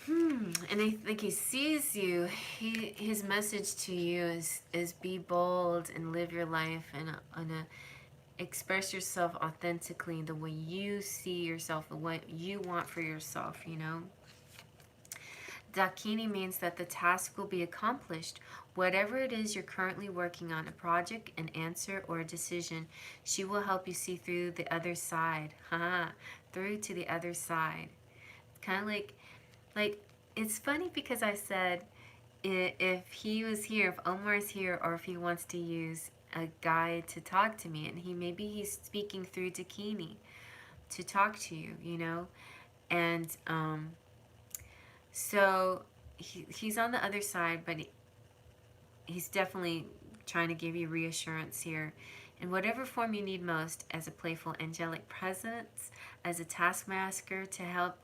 And I think he sees you. His message to you is be bold and live your life and express yourself authentically the way you see yourself, the way you want for yourself, Dakini means that the task will be accomplished. Whatever it is you're currently working on, a project, an answer, or a decision, she will help you see through the other side. Through to the other side. Kind of like, it's funny because I said if he was here, if Omar's here, or if he wants to use a guide to talk to me, and maybe he's speaking through Dakini to talk to you, and so he's on the other side, but he's definitely trying to give you reassurance here. In whatever form you need most, as a playful angelic presence, as a taskmaster to help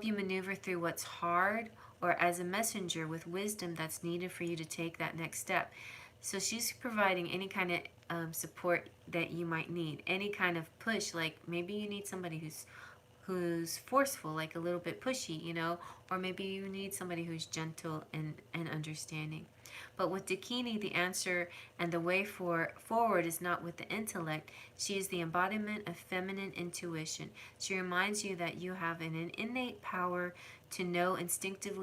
you maneuver through what's hard, or as a messenger with wisdom that's needed for you to take that next step. So she's providing any kind of support that you might need, any kind of push, like maybe you need somebody who's forceful, like a little bit pushy, or maybe you need somebody who's gentle and understanding. But with Dakini, the answer and the way forward is not with the intellect. She is the embodiment of feminine intuition. She reminds you that you have an innate power to know instinctively